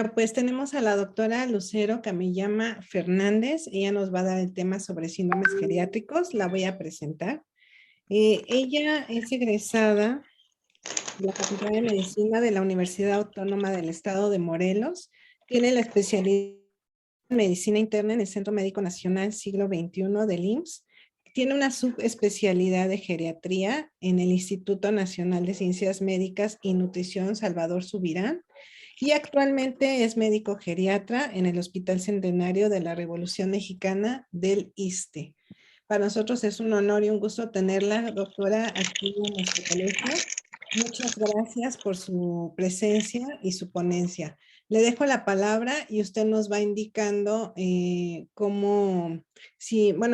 Pues tenemos a la doctora Lucero Camillama Fernández. Ella nos va a dar el tema sobre síndromes geriátricos. La voy a presentar. Ella es egresada de la Facultad de Medicina de la Universidad Autónoma del Estado de Morelos. Tiene la especialidad en Medicina Interna en el Centro Médico Nacional Siglo XXI del IMSS. Tiene una subespecialidad de geriatría en el Instituto Nacional de Ciencias Médicas y Nutrición Salvador Subirán. Y actualmente es médico geriatra en el Hospital Centenario de la Revolución Mexicana del ISSSTE. Para nosotros es un honor y un gusto tenerla, doctora, aquí en nuestro colegio. Muchas gracias por su presencia y su ponencia. Le dejo la palabra y usted nos va indicando bueno,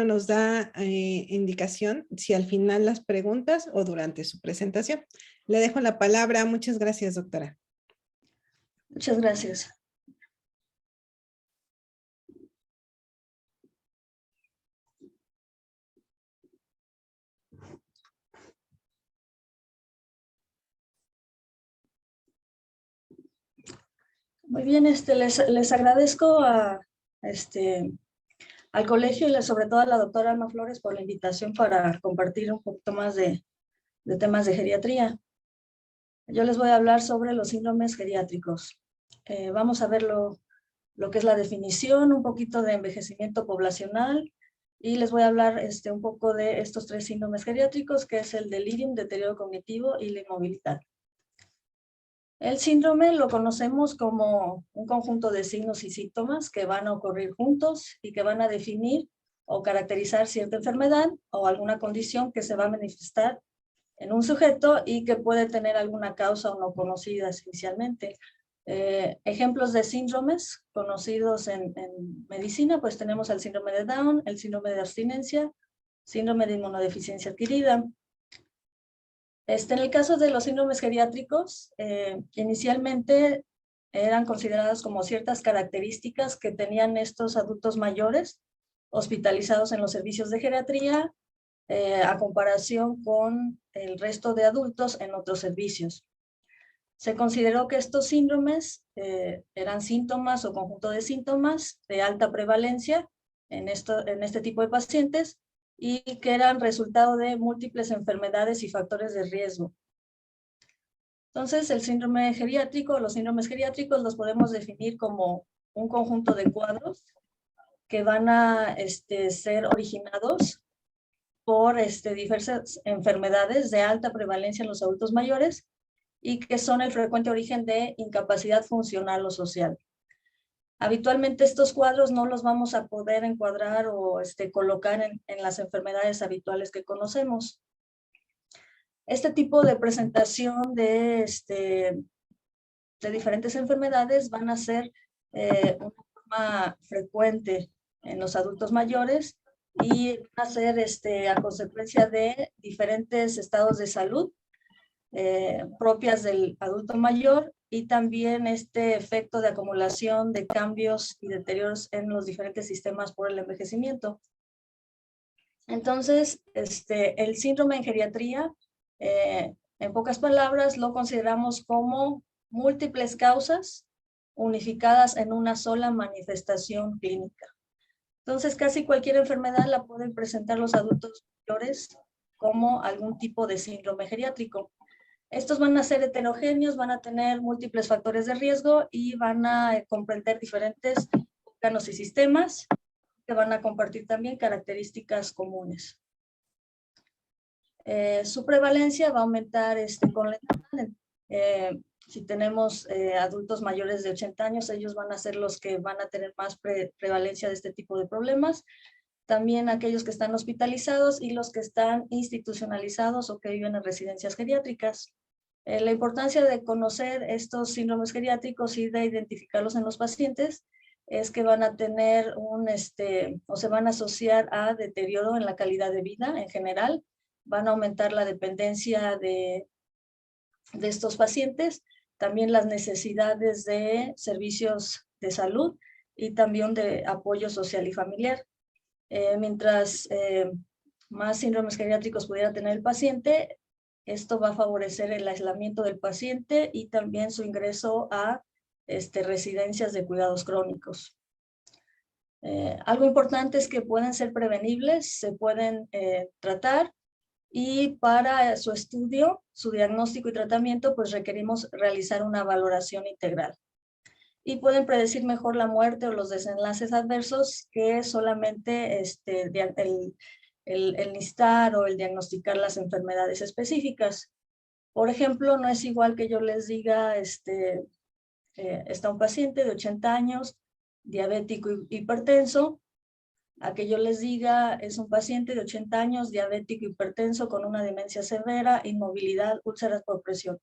nos da indicación si al final las preguntas o durante su presentación. Le dejo la palabra. Muchas gracias, doctora. Muchas gracias. Muy bien, les agradezco al colegio y sobre todo a la doctora Alma Flores por la invitación para compartir un poquito más de temas de geriatría. Yo les voy a hablar sobre los síndromes geriátricos. Vamos a ver lo que es la definición, un poquito de envejecimiento poblacional, y les voy a hablar un poco de estos 3 síndromes geriátricos, que es el delirium, deterioro cognitivo y la inmovilidad. El síndrome lo conocemos como un conjunto de signos y síntomas que van a ocurrir juntos y que van a definir o caracterizar cierta enfermedad o alguna condición que se va a manifestar en un sujeto y que puede tener alguna causa o no conocida inicialmente. Ejemplos de síndromes conocidos en medicina, pues tenemos el síndrome de Down, el síndrome de abstinencia, síndrome de inmunodeficiencia adquirida. En el caso de los síndromes geriátricos, inicialmente eran consideradas como ciertas características que tenían estos adultos mayores hospitalizados en los servicios de geriatría a comparación con el resto de adultos en otros servicios. Se consideró que estos síndromes eran síntomas o conjunto de síntomas de alta prevalencia en este tipo de pacientes y que eran resultado de múltiples enfermedades y factores de riesgo. Entonces, el síndrome geriátrico, los síndromes geriátricos los podemos definir como un conjunto de cuadros que van a ser originados por diversas enfermedades de alta prevalencia en los adultos mayores y que son el frecuente origen de incapacidad funcional o social. Habitualmente estos cuadros no los vamos a poder encuadrar o colocar en las enfermedades habituales que conocemos. Este tipo de presentación de diferentes enfermedades van a ser una forma frecuente en los adultos mayores y van a ser a consecuencia de diferentes estados de salud propias del adulto mayor y también este efecto de acumulación de cambios y deterioros en los diferentes sistemas por el envejecimiento. Entonces, el síndrome en geriatría, en pocas palabras, lo consideramos como múltiples causas unificadas en una sola manifestación clínica. Entonces, casi cualquier enfermedad la pueden presentar los adultos mayores como algún tipo de síndrome geriátrico. Estos van a ser heterogéneos, van a tener múltiples factores de riesgo y van a comprender diferentes órganos y sistemas que van a compartir también características comunes. Su prevalencia va a aumentar con la edad. Si tenemos adultos mayores de 80 años, ellos van a ser los que van a tener más prevalencia de este tipo de problemas. También aquellos que están hospitalizados y los que están institucionalizados o que viven en residencias geriátricas. La importancia de conocer estos síndromes geriátricos y de identificarlos en los pacientes es que van a tener o se van a asociar a deterioro en la calidad de vida en general, van a aumentar la dependencia de estos pacientes, también las necesidades de servicios de salud y también de apoyo social y familiar. Mientras más síndromes geriátricos pudiera tener el paciente, esto va a favorecer el aislamiento del paciente y también su ingreso a residencias de cuidados crónicos. Algo importante es que pueden ser prevenibles, se pueden tratar, y para su estudio, su diagnóstico y tratamiento, pues requerimos realizar una valoración integral. Y pueden predecir mejor la muerte o los desenlaces adversos que solamente el listar o el diagnosticar las enfermedades específicas. Por ejemplo, no es igual que yo les diga, está un paciente de 80 años, diabético y hipertenso, a que yo les diga es un paciente de 80 años, diabético, hipertenso, con una demencia severa, inmovilidad, úlceras por presión,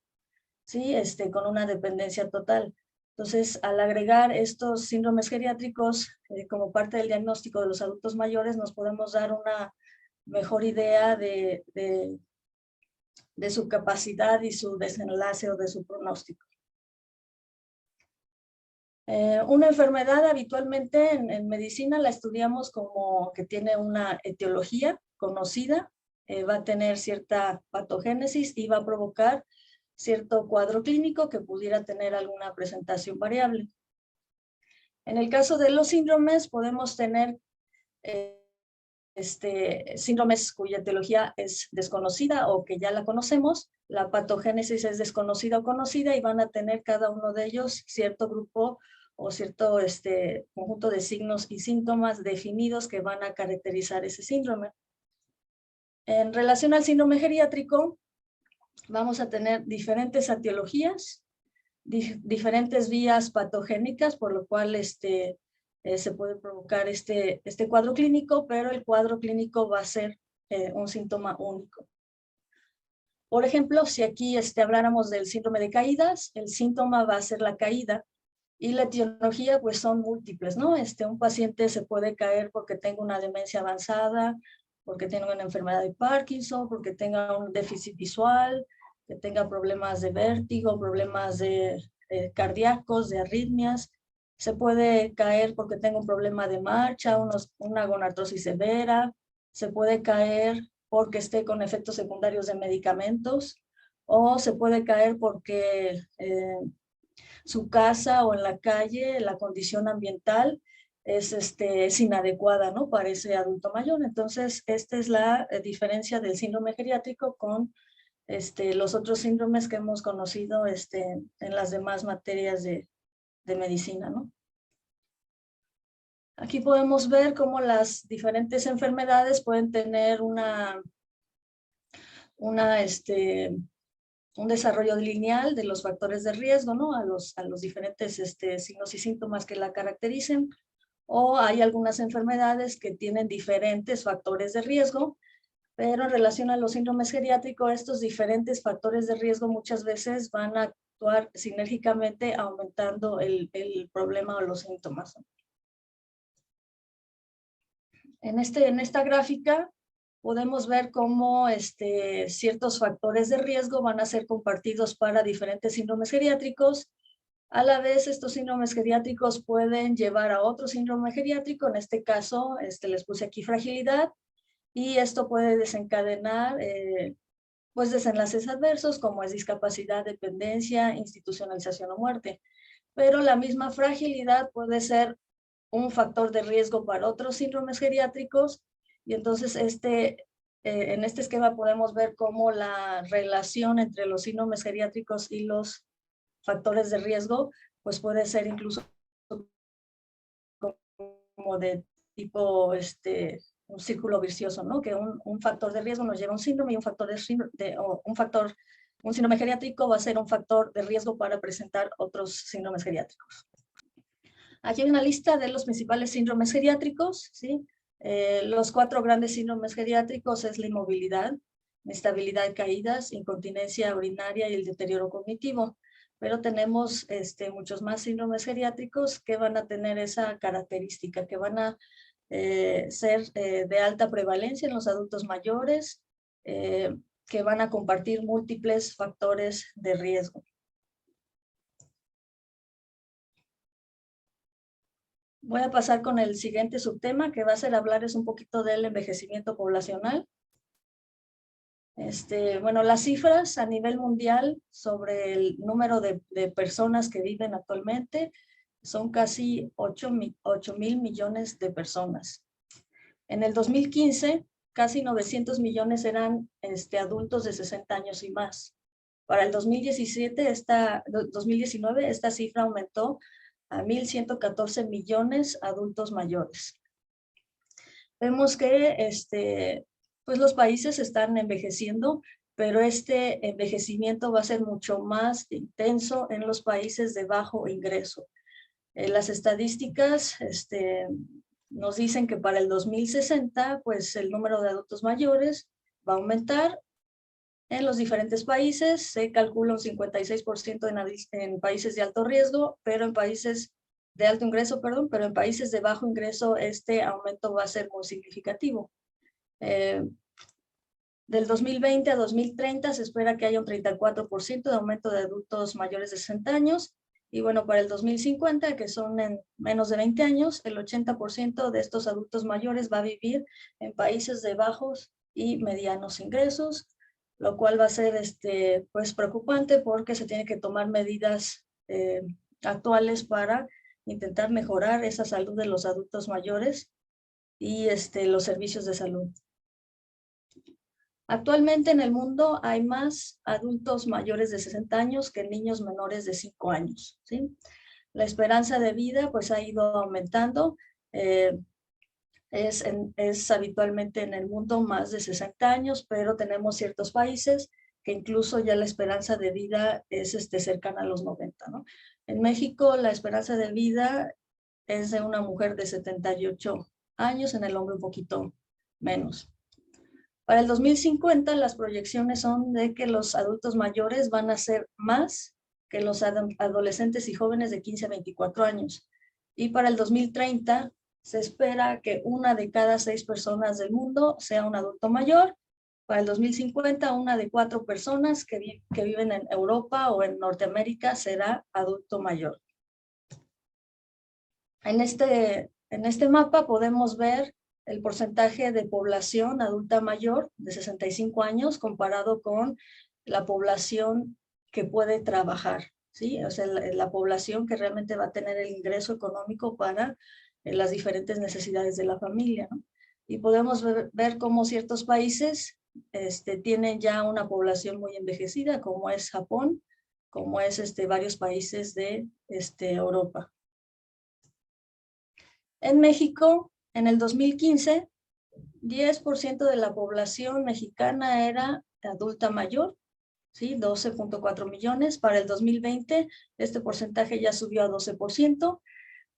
¿sí? Con una dependencia total. Entonces, al agregar estos síndromes geriátricos como parte del diagnóstico de los adultos mayores, nos podemos dar una mejor idea de su capacidad y su desenlace o de su pronóstico. Una enfermedad habitualmente en medicina la estudiamos como que tiene una etiología conocida, va a tener cierta patogénesis y va a provocar cierto cuadro clínico que pudiera tener alguna presentación variable. En el caso de los síndromes podemos tener síndromes cuya etiología es desconocida o que ya la conocemos, la patogénesis es desconocida o conocida y van a tener cada uno de ellos cierto grupo o cierto conjunto de signos y síntomas definidos que van a caracterizar ese síndrome. En relación al síndrome geriátrico, vamos a tener diferentes etiologías, diferentes vías patogénicas, por lo cual se puede provocar este cuadro clínico, pero el cuadro clínico va a ser un síntoma único. Por ejemplo, si aquí habláramos del síndrome de caídas, el síntoma va a ser la caída y la etiología pues son múltiples, ¿no? Un paciente se puede caer porque tenga una demencia avanzada, porque tenga una enfermedad de Parkinson, porque tenga un déficit visual, que tenga problemas de vértigo, problemas cardíacos, de arritmias. Se puede caer porque tenga un problema de marcha, una gonartrosis severa. Se puede caer porque esté con efectos secundarios de medicamentos, o se puede caer porque su casa o en la calle, la condición ambiental es inadecuada, ¿no? Para ese adulto mayor. Entonces, esta es la diferencia del síndrome geriátrico con los otros síndromes que hemos conocido en las demás materias de medicina, ¿no? Aquí podemos ver cómo las diferentes enfermedades pueden tener un desarrollo lineal de los factores de riesgo, ¿no? A los diferentes signos y síntomas que la caractericen, o hay algunas enfermedades que tienen diferentes factores de riesgo, pero en relación a los síndromes geriátricos, estos diferentes factores de riesgo muchas veces van a actuar sinérgicamente aumentando el problema o los síntomas. En esta gráfica podemos ver cómo ciertos factores de riesgo van a ser compartidos para diferentes síndromes geriátricos. A la vez, estos síndromes geriátricos pueden llevar a otro síndrome geriátrico. En este caso, les puse aquí fragilidad, y esto puede desencadenar pues desenlaces adversos como es discapacidad, dependencia, institucionalización o muerte. Pero la misma fragilidad puede ser un factor de riesgo para otros síndromes geriátricos, y entonces en este esquema podemos ver cómo la relación entre los síndromes geriátricos y los factores de riesgo pues puede ser incluso como de tipo un círculo vicioso, ¿no? Que un factor de riesgo nos lleva a un síndrome, y un síndrome geriátrico va a ser un factor de riesgo para presentar otros síndromes geriátricos. Aquí hay una lista de los principales síndromes geriátricos, ¿sí? Los 4 grandes síndromes geriátricos es la inmovilidad, inestabilidad de caídas, incontinencia urinaria y el deterioro cognitivo. Pero tenemos muchos más síndromes geriátricos que van a tener esa característica, que van a ser de alta prevalencia en los adultos mayores, que van a compartir múltiples factores de riesgo. Voy a pasar con el siguiente subtema, que va a ser hablarles un poquito del envejecimiento poblacional. Bueno, las cifras a nivel mundial sobre el número de personas que viven actualmente son casi 8.000 millones de personas. En el 2015, casi 900 millones eran adultos de 60 años y más. Para el 2019, esta cifra aumentó a 1.114 millones adultos mayores. Vemos que pues los países están envejeciendo, pero este envejecimiento va a ser mucho más intenso en los países de bajo ingreso. Las estadísticas nos dicen que para el 2060, pues el número de adultos mayores va a aumentar. En los diferentes países se calcula un 56% en países de alto riesgo, pero en países de alto ingreso, perdón, pero en países de bajo ingreso este aumento va a ser muy significativo. Del 2020 a 2030 se espera que haya un 34% de aumento de adultos mayores de 60 años. Y bueno, para el 2050, que son en menos de 20 años, el 80% de estos adultos mayores va a vivir en países de bajos y medianos ingresos, lo cual va a ser pues preocupante porque se tiene que tomar medidas actuales para intentar mejorar esa salud de los adultos mayores y los servicios de salud. Actualmente en el mundo hay más adultos mayores de 60 años que niños menores de 5 años, ¿sí? La esperanza de vida pues ha ido aumentando. Es habitualmente en el mundo más de 60 años, pero tenemos ciertos países que incluso ya la esperanza de vida es cercana a los 90, ¿no? En México la esperanza de vida es de una mujer de 78 años, en el hombre un poquito menos. Para el 2050 las proyecciones son de que los adultos mayores van a ser más que los adolescentes y jóvenes de 15 a 24 años. Y para el 2030 se espera que 1 de cada 6 personas del mundo sea un adulto mayor. Para el 2050, 1 de 4 personas que viven en Europa o en Norteamérica será adulto mayor. En este mapa podemos ver el porcentaje de población adulta mayor de 65 años comparado con la población que puede trabajar, ¿sí? O sea, la población que realmente va a tener el ingreso económico para las diferentes necesidades de la familia, ¿no? Y podemos ver cómo ciertos países tienen ya una población muy envejecida, como es Japón, como es varios países de Europa. En México, en el 2015, 10% de la población mexicana era adulta mayor, ¿sí? 12.4 millones. Para el 2020, este porcentaje ya subió a 12%.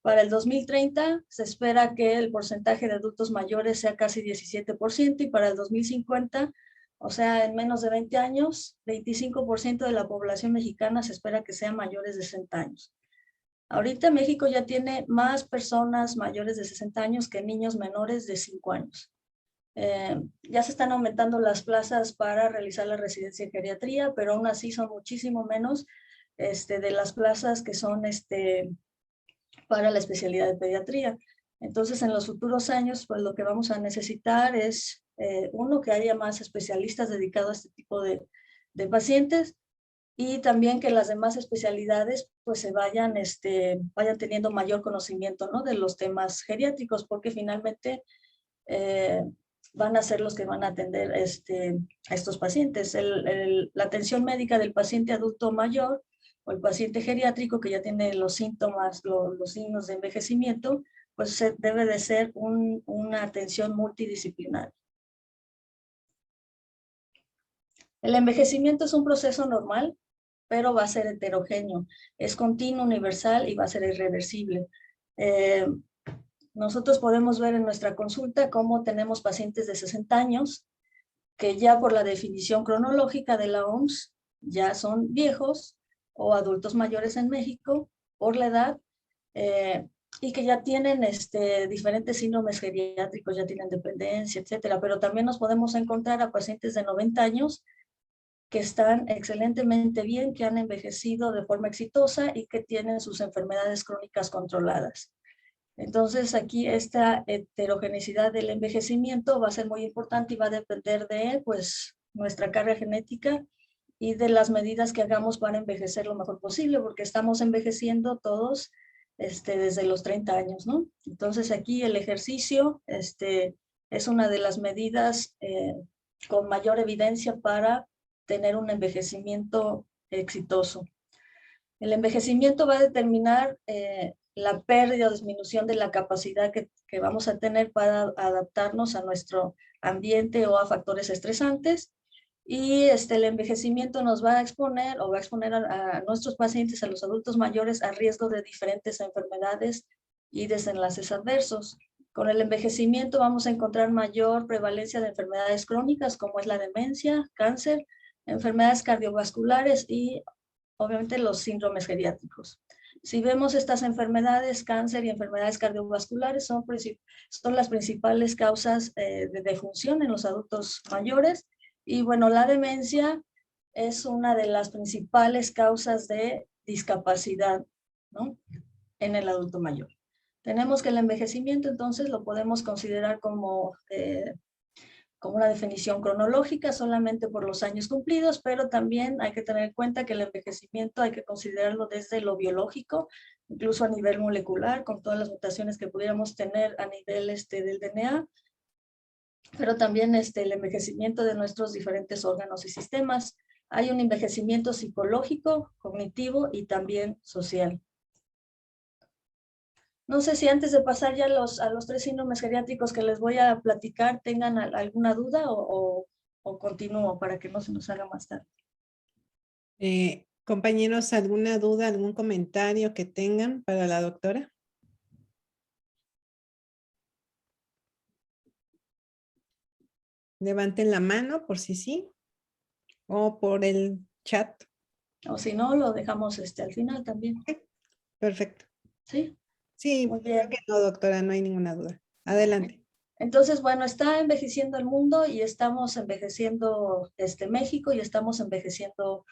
Para el 2030, se espera que el porcentaje de adultos mayores sea casi 17%, y para el 2050, o sea, en menos de 20 años, 25% de la población mexicana se espera que sean mayores de 60 años. Ahorita México ya tiene más personas mayores de 60 años que niños menores de 5 años. Ya se están aumentando las plazas para realizar la residencia en geriatría, pero aún así son muchísimo menos de las plazas que son para la especialidad de pediatría. Entonces, en los futuros años, pues lo que vamos a necesitar es, uno, que haya más especialistas dedicados a este tipo de pacientes, y también que las demás especialidades pues se vayan teniendo mayor conocimiento, ¿no?, de los temas geriátricos, porque finalmente van a ser los que van a atender a estos pacientes. La atención médica del paciente adulto mayor o el paciente geriátrico que ya tiene los síntomas, los signos de envejecimiento, pues debe de ser una atención multidisciplinaria. El envejecimiento es un proceso normal, pero va a ser heterogéneo, es continuo, universal y va a ser irreversible. Nosotros podemos ver en nuestra consulta cómo tenemos pacientes de 60 años que ya por la definición cronológica de la OMS ya son viejos o adultos mayores en México por la edad, y que ya tienen diferentes síndromes geriátricos, ya tienen dependencia, etcétera. Pero también nos podemos encontrar a pacientes de 90 años que están excelentemente bien, que han envejecido de forma exitosa y que tienen sus enfermedades crónicas controladas. Entonces, aquí esta heterogeneidad del envejecimiento va a ser muy importante y va a depender de, pues, nuestra carga genética y de las medidas que hagamos para envejecer lo mejor posible, porque estamos envejeciendo todos desde los 30 años, ¿no? Entonces aquí el ejercicio es una de las medidas con mayor evidencia para tener un envejecimiento exitoso. El envejecimiento va a determinar la pérdida o disminución de la capacidad que vamos a tener para adaptarnos a nuestro ambiente o a factores estresantes. Y el envejecimiento nos va a exponer o va a exponer a nuestros pacientes, a los adultos mayores, a riesgo de diferentes enfermedades y desenlaces adversos. Con el envejecimiento vamos a encontrar mayor prevalencia de enfermedades crónicas como es la demencia, cáncer, enfermedades cardiovasculares y obviamente los síndromes geriátricos. Si vemos estas enfermedades, cáncer y enfermedades cardiovasculares son las principales causas de defunción en los adultos mayores. Y bueno, la demencia es una de las principales causas de discapacidad, ¿no?, en el adulto mayor. Tenemos que el envejecimiento entonces lo podemos considerar como una definición cronológica solamente por los años cumplidos, pero también hay que tener en cuenta que el envejecimiento hay que considerarlo desde lo biológico, incluso a nivel molecular, con todas las mutaciones que pudiéramos tener a nivel del DNA, pero también el envejecimiento de nuestros diferentes órganos y sistemas. Hay un envejecimiento psicológico, cognitivo y también social. No sé si antes de pasar ya a los 3 síndromes geriátricos que les voy a platicar tengan alguna duda o continúo para que no se nos haga más tarde. Compañeros, ¿alguna duda, algún comentario que tengan para la doctora? Levanten la mano por si sí o por el chat. O si no, lo dejamos al final también. Perfecto. ¿Sí? Sí, muy bien. Creo que no, doctora, no hay ninguna duda. Adelante. Entonces, bueno, está envejeciendo el mundo y estamos envejeciendo México y estamos envejeciendo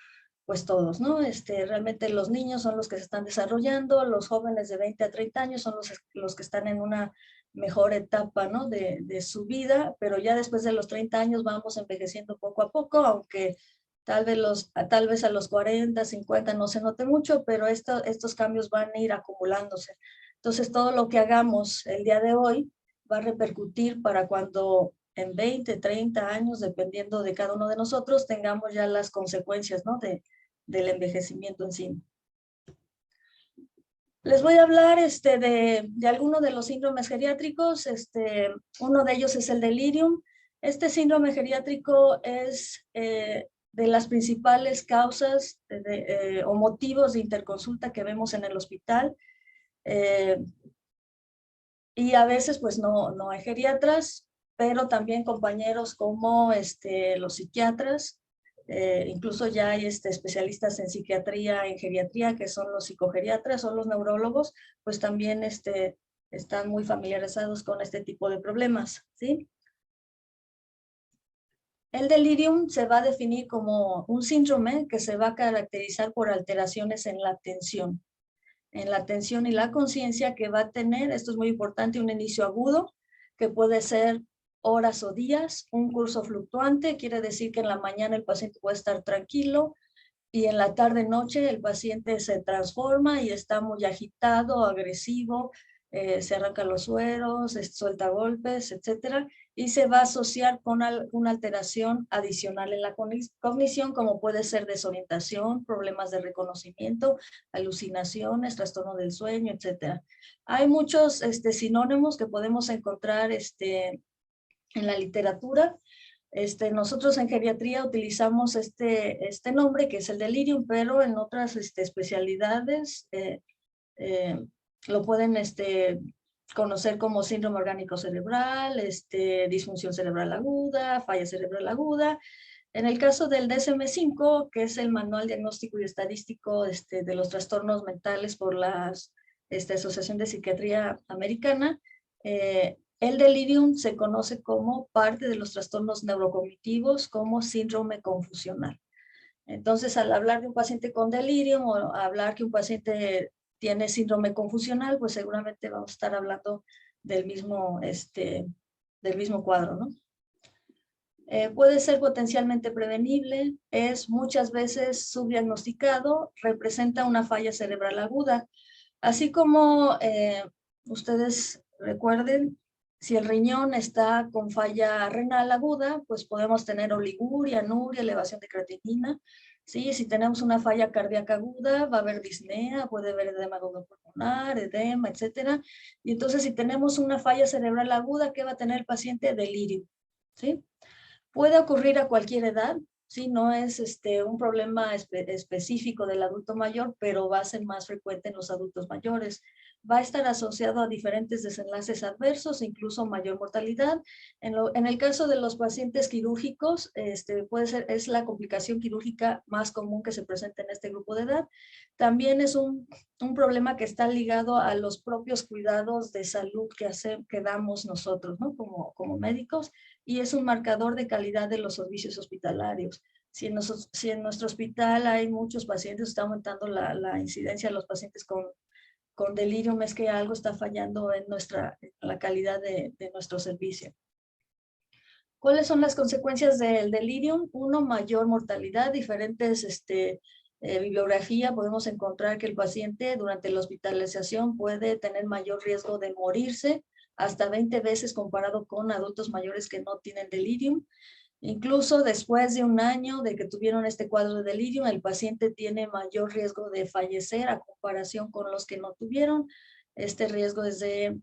pues todos, ¿no? Realmente los niños son los que se están desarrollando, los jóvenes de 20 a 30 años son los que están en una mejor etapa, ¿no?, de su vida, pero ya después de los 30 años vamos envejeciendo poco a poco, aunque tal vez a los 40, 50 no se note mucho, pero estos cambios van a ir acumulándose. Entonces, todo lo que hagamos el día de hoy va a repercutir para cuando en 20, 30 años, dependiendo de cada uno de nosotros, tengamos ya las consecuencias, ¿no?, del envejecimiento en sí. Les voy a hablar de algunos de los síndromes geriátricos. Uno de ellos es el delirium. Este síndrome geriátrico es de las principales causas o motivos de interconsulta que vemos en el hospital. Y a veces pues no hay geriatras, pero también compañeros como los psiquiatras, incluso ya hay especialistas en psiquiatría, en geriatría, que son los psicogeriatras o los neurólogos, pues también están muy familiarizados con este tipo de problemas, ¿sí? El delirium se va a definir como un síndrome que se va a caracterizar por alteraciones en la atención y la conciencia, que va a tener, esto es muy importante, un inicio agudo, que puede ser horas o días, un curso fluctuante, quiere decir que en la mañana el paciente puede estar tranquilo y en la tarde-noche el paciente se transforma y está muy agitado, agresivo, se arranca los sueros, suelta golpes, etcétera, y se va a asociar con una alteración adicional en la cognición, como puede ser desorientación, problemas de reconocimiento, alucinaciones, trastorno del sueño, etcétera. Hay muchos sinónimos que podemos encontrar en la literatura. Nosotros en geriatría utilizamos este nombre, que es el delirium, pero en otras especialidades lo pueden conocer como síndrome orgánico cerebral, disfunción cerebral aguda, falla cerebral aguda. En el caso del DSM-5, que es el Manual Diagnóstico y Estadístico de los Trastornos Mentales por la Asociación de Psiquiatría Americana, el delirium se conoce como parte de los trastornos neurocognitivos como síndrome confusional. Entonces, al hablar de un paciente con delirium o hablar que un paciente tiene síndrome confusional, pues seguramente vamos a estar hablando del mismo cuadro, ¿no? Puede ser potencialmente prevenible, es muchas veces subdiagnosticado, representa una falla cerebral aguda. Así como ustedes recuerden, si el riñón está con falla renal aguda, pues podemos tener oliguria, anuria, elevación de creatinina. Sí, si tenemos una falla cardíaca aguda, va a haber disnea, puede haber edema pulmonar, edema, etcétera. Y entonces, si tenemos una falla cerebral aguda, ¿qué va a tener el paciente? Delirio, ¿sí? Puede ocurrir a cualquier edad, ¿sí? No es un problema específico del adulto mayor, pero va a ser más frecuente en los adultos mayores. Va a estar asociado a diferentes desenlaces adversos, incluso mayor mortalidad. En el caso de los pacientes quirúrgicos, puede ser, es la complicación quirúrgica más común que se presenta en este grupo de edad. También es un problema que está ligado a los propios cuidados de salud que damos nosotros, ¿no? Como médicos, y es un marcador de calidad de los servicios hospitalarios. Si en nuestro hospital hay muchos pacientes, está aumentando la incidencia de los pacientes con delirium, es que algo está fallando en la calidad de nuestro servicio. ¿Cuáles son las consecuencias del delirium? Uno, mayor mortalidad, diferentes bibliografía, podemos encontrar que el paciente durante la hospitalización puede tener mayor riesgo de morirse, hasta 20 veces comparado con adultos mayores que no tienen delirium. Incluso después de un año de que tuvieron este cuadro de delirium, el paciente tiene mayor riesgo de fallecer a comparación con los que no tuvieron. Este riesgo es de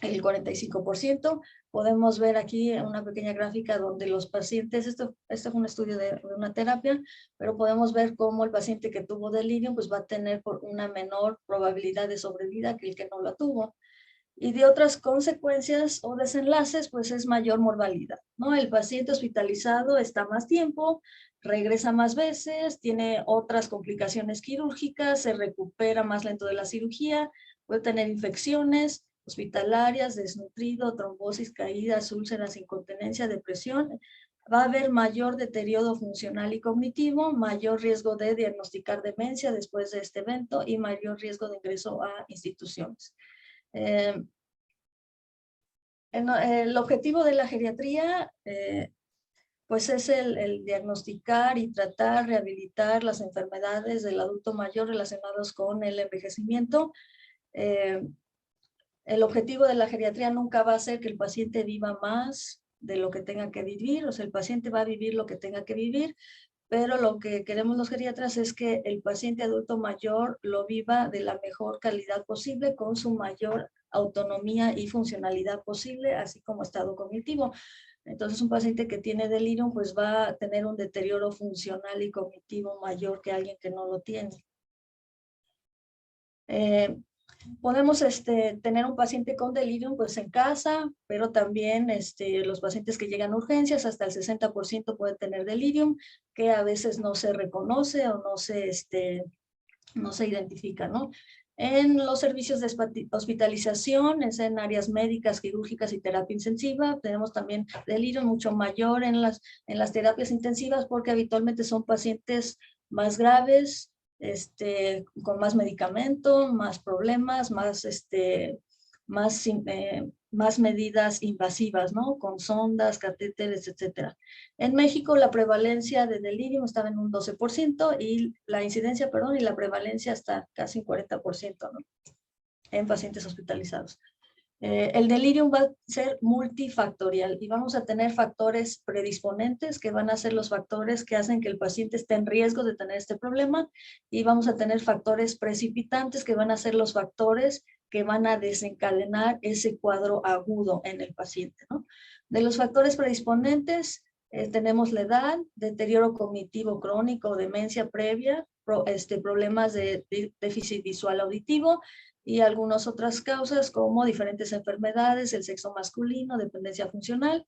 el 45%. Podemos ver aquí una pequeña gráfica donde los pacientes, esto es un estudio de una terapia, pero podemos ver cómo el paciente que tuvo delirium pues va a tener una menor probabilidad de sobrevida que el que no la tuvo. Y de otras consecuencias o desenlaces, pues es mayor mortalidad, ¿no? El paciente hospitalizado está más tiempo, regresa más veces, tiene otras complicaciones quirúrgicas, se recupera más lento de la cirugía, puede tener infecciones hospitalarias, desnutrido, trombosis, caídas, úlceras, incontinencia, depresión. Va a haber mayor deterioro funcional y cognitivo, mayor riesgo de diagnosticar demencia después de este evento y mayor riesgo de ingreso a instituciones. El objetivo de la geriatría pues es el diagnosticar y tratar, rehabilitar las enfermedades del adulto mayor relacionados con el envejecimiento. El objetivo de la geriatría nunca va a ser que el paciente viva más de lo que tenga que vivir, o sea, el paciente va a vivir lo que tenga que vivir, pero lo que queremos los geriatras es que el paciente adulto mayor lo viva de la mejor calidad posible, con su mayor autonomía y funcionalidad posible, así como estado cognitivo. Entonces, un paciente que tiene delirium, pues va a tener un deterioro funcional y cognitivo mayor que alguien que no lo tiene. Podemos tener un paciente con delirium pues en casa, pero también los pacientes que llegan a urgencias, hasta el 60% puede tener delirium, que a veces no se reconoce o no se identifica, ¿no? En los servicios de hospitalización, es en áreas médicas, quirúrgicas y terapia intensiva, tenemos también delirium mucho mayor en las terapias intensivas, porque habitualmente son pacientes más graves, con más medicamento, más problemas, más medidas invasivas, ¿no? Con sondas, catéteres, etcétera. En México la prevalencia de delirium estaba en un 12% y la incidencia, perdón, y la prevalencia está casi un 40%, ¿no? En pacientes hospitalizados. El delirium va a ser multifactorial y vamos a tener factores predisponentes que van a ser los factores que hacen que el paciente esté en riesgo de tener este problema, y vamos a tener factores precipitantes que van a ser los factores que van a desencadenar ese cuadro agudo en el paciente, ¿no? De los factores predisponentes tenemos la edad, deterioro cognitivo crónico, demencia previa, problemas de déficit visual auditivo, y algunas otras causas como diferentes enfermedades, el sexo masculino, dependencia funcional.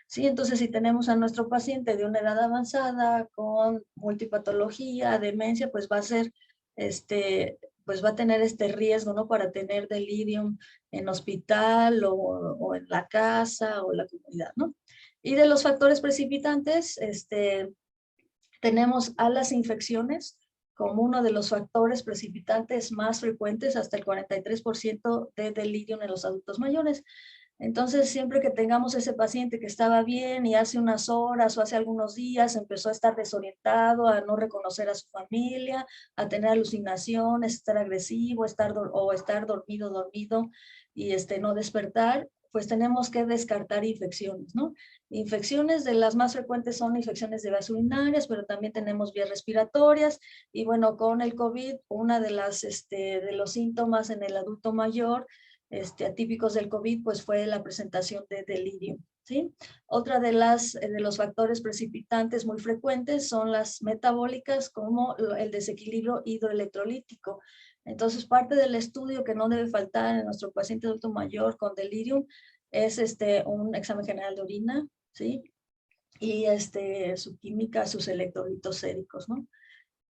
Sí, entonces si tenemos a nuestro paciente de una edad avanzada con multipatología, demencia, pues va a ser, pues va a tener este riesgo, ¿no? Para tener delirium en hospital o en la casa o la comunidad, ¿no? Y de los factores precipitantes, tenemos a las infecciones como uno de los factores precipitantes más frecuentes, hasta el 43% de delirium en los adultos mayores. Entonces, siempre que tengamos ese paciente que estaba bien y hace unas horas o hace algunos días empezó a estar desorientado, a no reconocer a su familia, a tener alucinaciones, estar agresivo, estar dormido y no despertar, pues tenemos que descartar infecciones, ¿no? Infecciones de las más frecuentes son infecciones de vías urinarias, pero también tenemos vías respiratorias. Y bueno, con el COVID, una de los síntomas en el adulto mayor atípicos del COVID, pues fue la presentación de delirio, ¿sí? Otra de los factores precipitantes muy frecuentes son las metabólicas, como el desequilibrio hidroelectrolítico. Entonces, parte del estudio que no debe faltar en nuestro paciente adulto mayor con delirium es un examen general de orina, ¿sí? Y su química, sus electrolitos séricos, ¿no?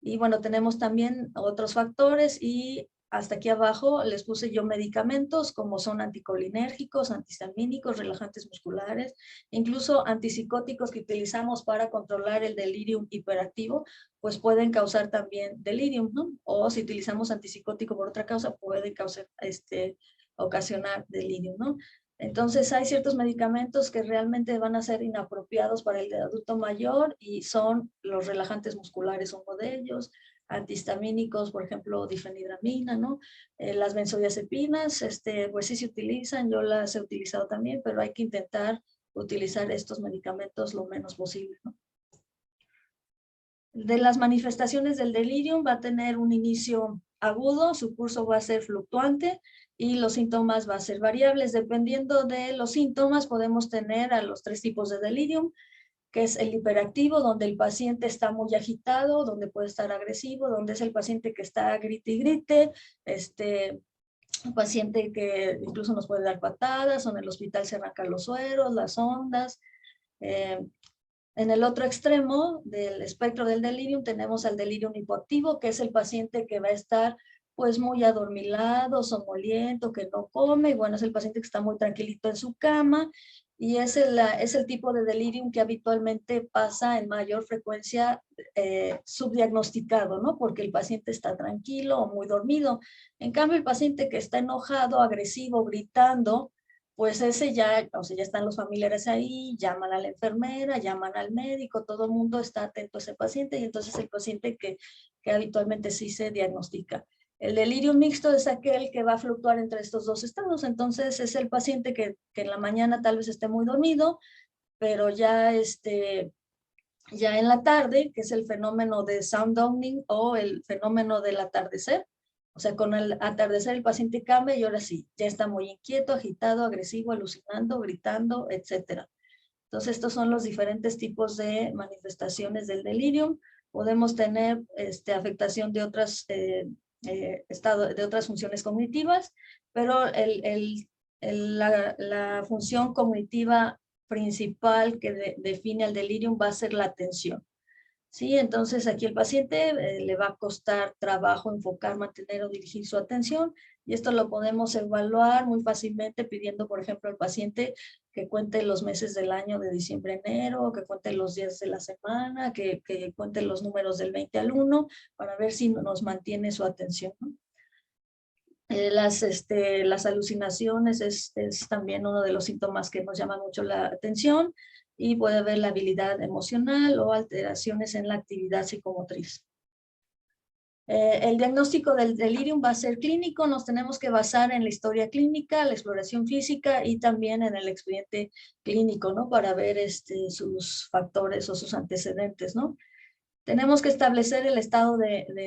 Y bueno, tenemos también otros factores y hasta aquí abajo les puse yo medicamentos como son anticolinérgicos, antihistamínicos, relajantes musculares, incluso antipsicóticos que utilizamos para controlar el delirium hiperactivo, pues pueden causar también delirium, ¿no? O si utilizamos antipsicótico por otra causa, puede causar, ocasionar delirium, ¿no? Entonces hay ciertos medicamentos que realmente van a ser inapropiados para el adulto mayor y son los relajantes musculares, uno de ellos, antihistamínicos, por ejemplo, difenhidramina, ¿no? Las benzodiazepinas, pues sí se utilizan, yo las he utilizado también, pero hay que intentar utilizar estos medicamentos lo menos posible, ¿no? De las manifestaciones del delirium va a tener un inicio agudo, su curso va a ser fluctuante y los síntomas van a ser variables. Dependiendo de los síntomas podemos tener a los 3 tipos de delirium, que es el hiperactivo, donde el paciente está muy agitado, donde puede estar agresivo, donde es el paciente que está grite y grite, un paciente que incluso nos puede dar patadas, o en el hospital se arrancan los sueros, las ondas. En el otro extremo del espectro del delirium tenemos al delirium hipoactivo, que es el paciente que va a estar pues muy adormilado, somnoliento, que no come, y bueno, es el paciente que está muy tranquilito en su cama, y es el tipo de delirium que habitualmente pasa en mayor frecuencia subdiagnosticado, ¿no? Porque el paciente está tranquilo o muy dormido. En cambio, el paciente que está enojado, agresivo, gritando, pues ese ya, o sea, ya están los familiares ahí, llaman a la enfermera, llaman al médico, todo el mundo está atento a ese paciente y entonces el paciente que habitualmente sí se diagnostica. El delirio mixto es aquel que va a fluctuar entre estos dos estados, entonces es el paciente que en la mañana tal vez esté muy dormido, pero ya en la tarde, que es el fenómeno de sundowning o el fenómeno del atardecer. O sea, con el atardecer el paciente cambia y ahora sí, ya está muy inquieto, agitado, agresivo, alucinando, gritando, etc. Entonces, estos son los diferentes tipos de manifestaciones del delirium. Podemos tener afectación de de otras funciones cognitivas, pero la función cognitiva principal que define el delirium va a ser la atención. ¿Sí? Entonces aquí el paciente le va a costar trabajo enfocar, mantener o dirigir su atención y esto lo podemos evaluar muy fácilmente pidiendo, por ejemplo, al paciente que cuente los meses del año de diciembre a enero, que cuente los días de la semana, que cuente los números del 20 al 1 para ver si nos mantiene su atención, ¿no? Las alucinaciones es también uno de los síntomas que nos llama mucho la atención y puede haber la habilidad emocional o alteraciones en la actividad psicomotriz. El diagnóstico del delirium va a ser clínico, nos tenemos que basar en la historia clínica, la exploración física y también en el expediente clínico, ¿no? Para ver sus factores o sus antecedentes, ¿no? Tenemos que establecer el estado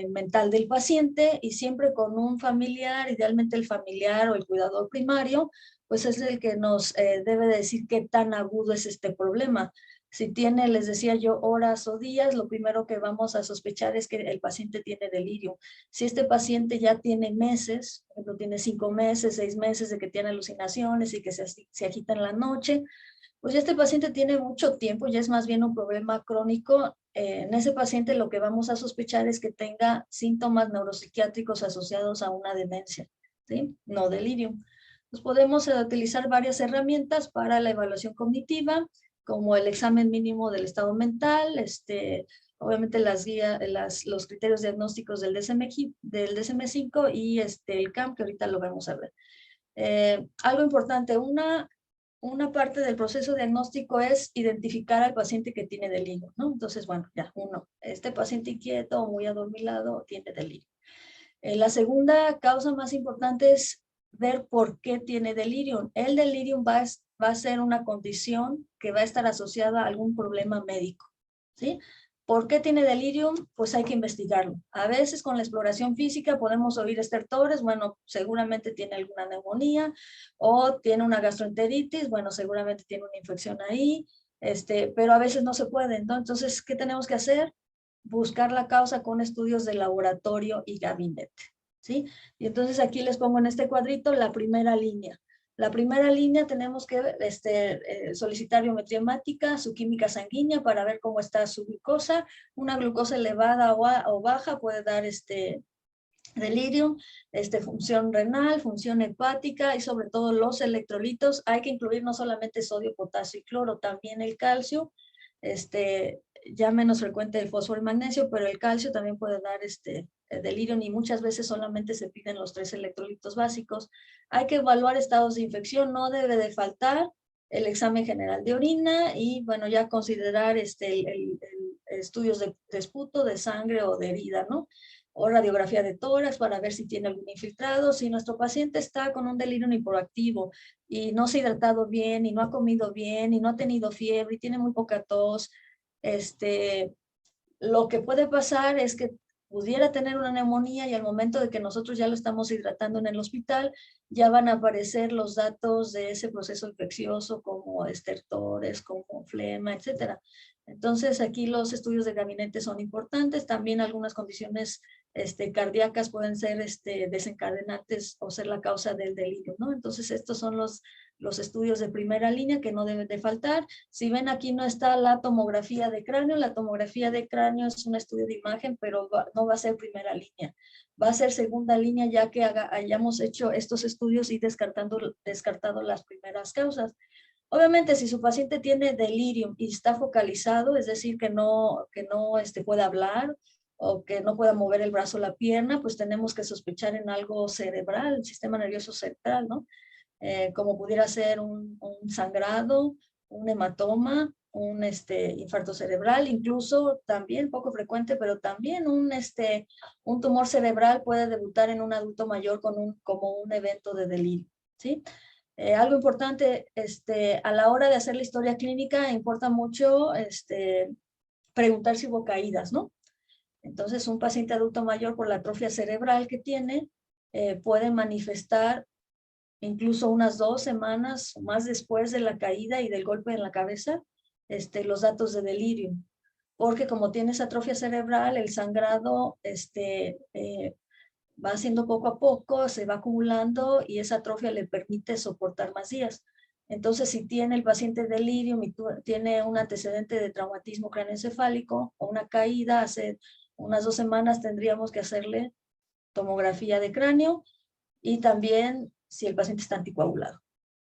mental del paciente y siempre con un familiar, idealmente el familiar o el cuidador primario, pues es el que nos debe decir qué tan agudo es este problema. Si tiene, les decía yo, horas o días, lo primero que vamos a sospechar es que el paciente tiene delirio. Si este paciente ya tiene meses, por ejemplo, tiene 5 meses, 6 meses de que tiene alucinaciones y que se agita en la noche, pues este paciente tiene mucho tiempo, ya es más bien un problema crónico. En ese paciente lo que vamos a sospechar es que tenga síntomas neuropsiquiátricos asociados a una demencia, ¿sí? No delirio. Pues podemos utilizar varias herramientas para la evaluación cognitiva, como el examen mínimo del estado mental, obviamente los criterios diagnósticos del DSM-5 y el CAM, que ahorita lo vamos a ver. Algo importante, una parte del proceso diagnóstico es identificar al paciente que tiene delirio, ¿no? Entonces, bueno, ya, uno, este paciente inquieto o muy adormilado tiene delirio. La segunda causa más importante es ver por qué tiene delirium. El delirium va a ser una condición que va a estar asociada a algún problema médico, ¿sí? ¿Por qué tiene delirium? Pues hay que investigarlo. A veces con la exploración física podemos oír estertores, bueno, seguramente tiene alguna neumonía, o tiene una gastroenteritis, bueno, seguramente tiene una infección ahí, pero a veces no se puede, ¿no? Entonces, ¿qué tenemos que hacer? Buscar la causa con estudios de laboratorio y gabinete, ¿sí? Y entonces aquí les pongo en este cuadrito la primera línea. La primera línea tenemos que solicitar biometría hemática, su química sanguínea para ver cómo está su glucosa. Una glucosa elevada o baja puede dar delirium, función renal, función hepática y sobre todo los electrolitos. Hay que incluir no solamente sodio, potasio y cloro, también el calcio, ya menos frecuente el fósforo y magnesio, pero el calcio también puede dar delirium y muchas veces solamente se piden los 3 electrolitos básicos. Hay que evaluar estados de infección, no debe de faltar el examen general de orina y bueno, ya considerar estudios de esputo, de sangre o de herida, ¿no? O radiografía de tórax para ver si tiene algún infiltrado. Si nuestro paciente está con un delirio hipoactivo y no se ha hidratado bien y no ha comido bien y no ha tenido fiebre y tiene muy poca tos, lo que puede pasar es que pudiera tener una neumonía y al momento de que nosotros ya lo estamos hidratando en el hospital, ya van a aparecer los datos de ese proceso infeccioso como estertores, como flema, etcétera. Entonces aquí los estudios de gabinete son importantes, también algunas condiciones cardíacas pueden ser desencadenantes o ser la causa del delirio, ¿no? Entonces estos son los estudios de primera línea que no deben de faltar. Si ven aquí no está la tomografía de cráneo. La tomografía de cráneo es un estudio de imagen, pero no va a ser primera línea. Va a ser segunda línea ya que hayamos hecho estos estudios y descartado las primeras causas. Obviamente, si su paciente tiene delirium y está focalizado, es decir, que no pueda hablar o que no pueda mover el brazo o la pierna, pues tenemos que sospechar en algo cerebral, el sistema nervioso central, ¿no? Como pudiera ser un sangrado, un hematoma, un infarto cerebral, incluso también poco frecuente, pero también un tumor cerebral puede debutar en un adulto mayor como un evento de delirio, ¿sí? Algo importante, a la hora de hacer la historia clínica, importa mucho preguntar si hubo caídas, ¿no? Entonces, un paciente adulto mayor por la atrofia cerebral que tiene puede manifestar incluso unas 2 semanas o más después de la caída y del golpe en la cabeza, los datos de delirio. Porque como tienes atrofia cerebral, el sangrado va haciendo poco a poco, se va acumulando y esa atrofia le permite soportar más días. Entonces, si tiene el paciente delirium y tiene un antecedente de traumatismo craneoencefálico o una caída, hace unas 2 semanas tendríamos que hacerle tomografía de cráneo y también si el paciente está anticoagulado.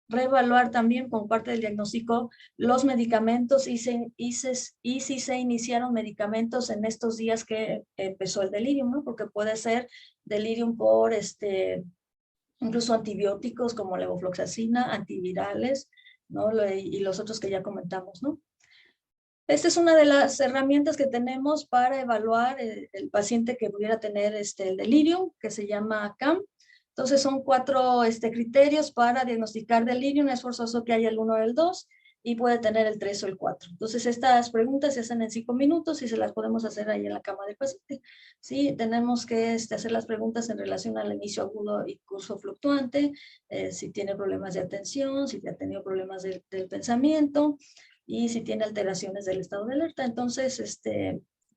Reevaluar también como parte del diagnóstico los medicamentos y si se iniciaron medicamentos en estos días que empezó el delirium, ¿no? Porque puede ser delirium por incluso antibióticos como levofloxacina, antivirales, ¿no? Y los otros que ya comentamos, ¿no? Esta es una de las herramientas que tenemos para evaluar el paciente que pudiera tener el delirium, que se llama CAM. Entonces son 4 criterios para diagnosticar delirium. Es forzoso que haya el 1 o el 2 y puede tener el 3 o el 4. Entonces estas preguntas se hacen en 5 minutos y se las podemos hacer ahí en la cama del paciente. Sí, tenemos que hacer las preguntas en relación al inicio agudo y curso fluctuante, si tiene problemas de atención, si ha tenido problemas del pensamiento, y si tiene alteraciones del estado de alerta. Entonces,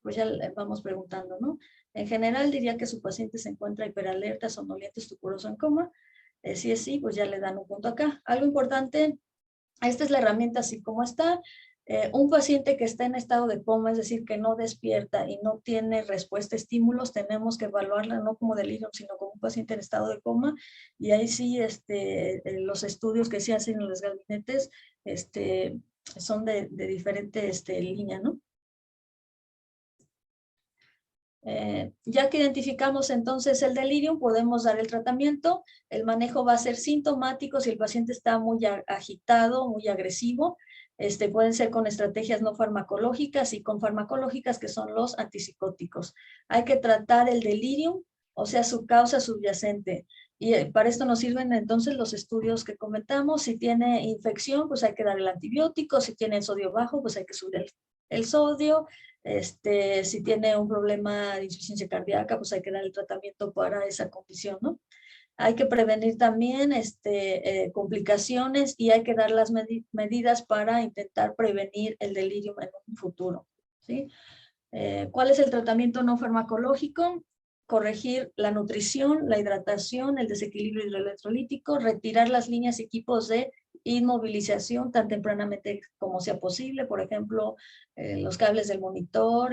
pues ya vamos preguntando, ¿no? En general diría que su paciente se encuentra hiperalerta, somnoliento, estuporoso, en coma. Si es sí, pues ya le dan un punto acá. Algo importante, esta es la herramienta así como está. Un paciente que está en estado de coma, es decir, que no despierta y no tiene respuesta a estímulos, tenemos que evaluarla no como delirium, sino como un paciente en estado de coma. Y ahí sí, los estudios que se hacen en los gabinetes, son de diferente línea, ¿no? Ya que identificamos entonces el delirium, podemos dar el tratamiento. El manejo va a ser sintomático si el paciente está muy agitado, muy agresivo. Pueden ser con estrategias no farmacológicas y con farmacológicas, que son los antipsicóticos. Hay que tratar el delirium, o sea, su causa subyacente. Y para esto nos sirven entonces los estudios que comentamos. Si tiene infección, pues hay que dar el antibiótico. Si tiene el sodio bajo, pues hay que subir el sodio. Si tiene un problema de insuficiencia cardíaca, pues hay que dar el tratamiento para esa condición, ¿no? Hay que prevenir también complicaciones y hay que dar las medidas para intentar prevenir el delirio en un futuro, ¿sí? ¿Cuál es el tratamiento no farmacológico? Corregir la nutrición, la hidratación, el desequilibrio hidroelectrolítico, retirar las líneas y equipos de inmovilización tan tempranamente como sea posible, por ejemplo, los cables del monitor,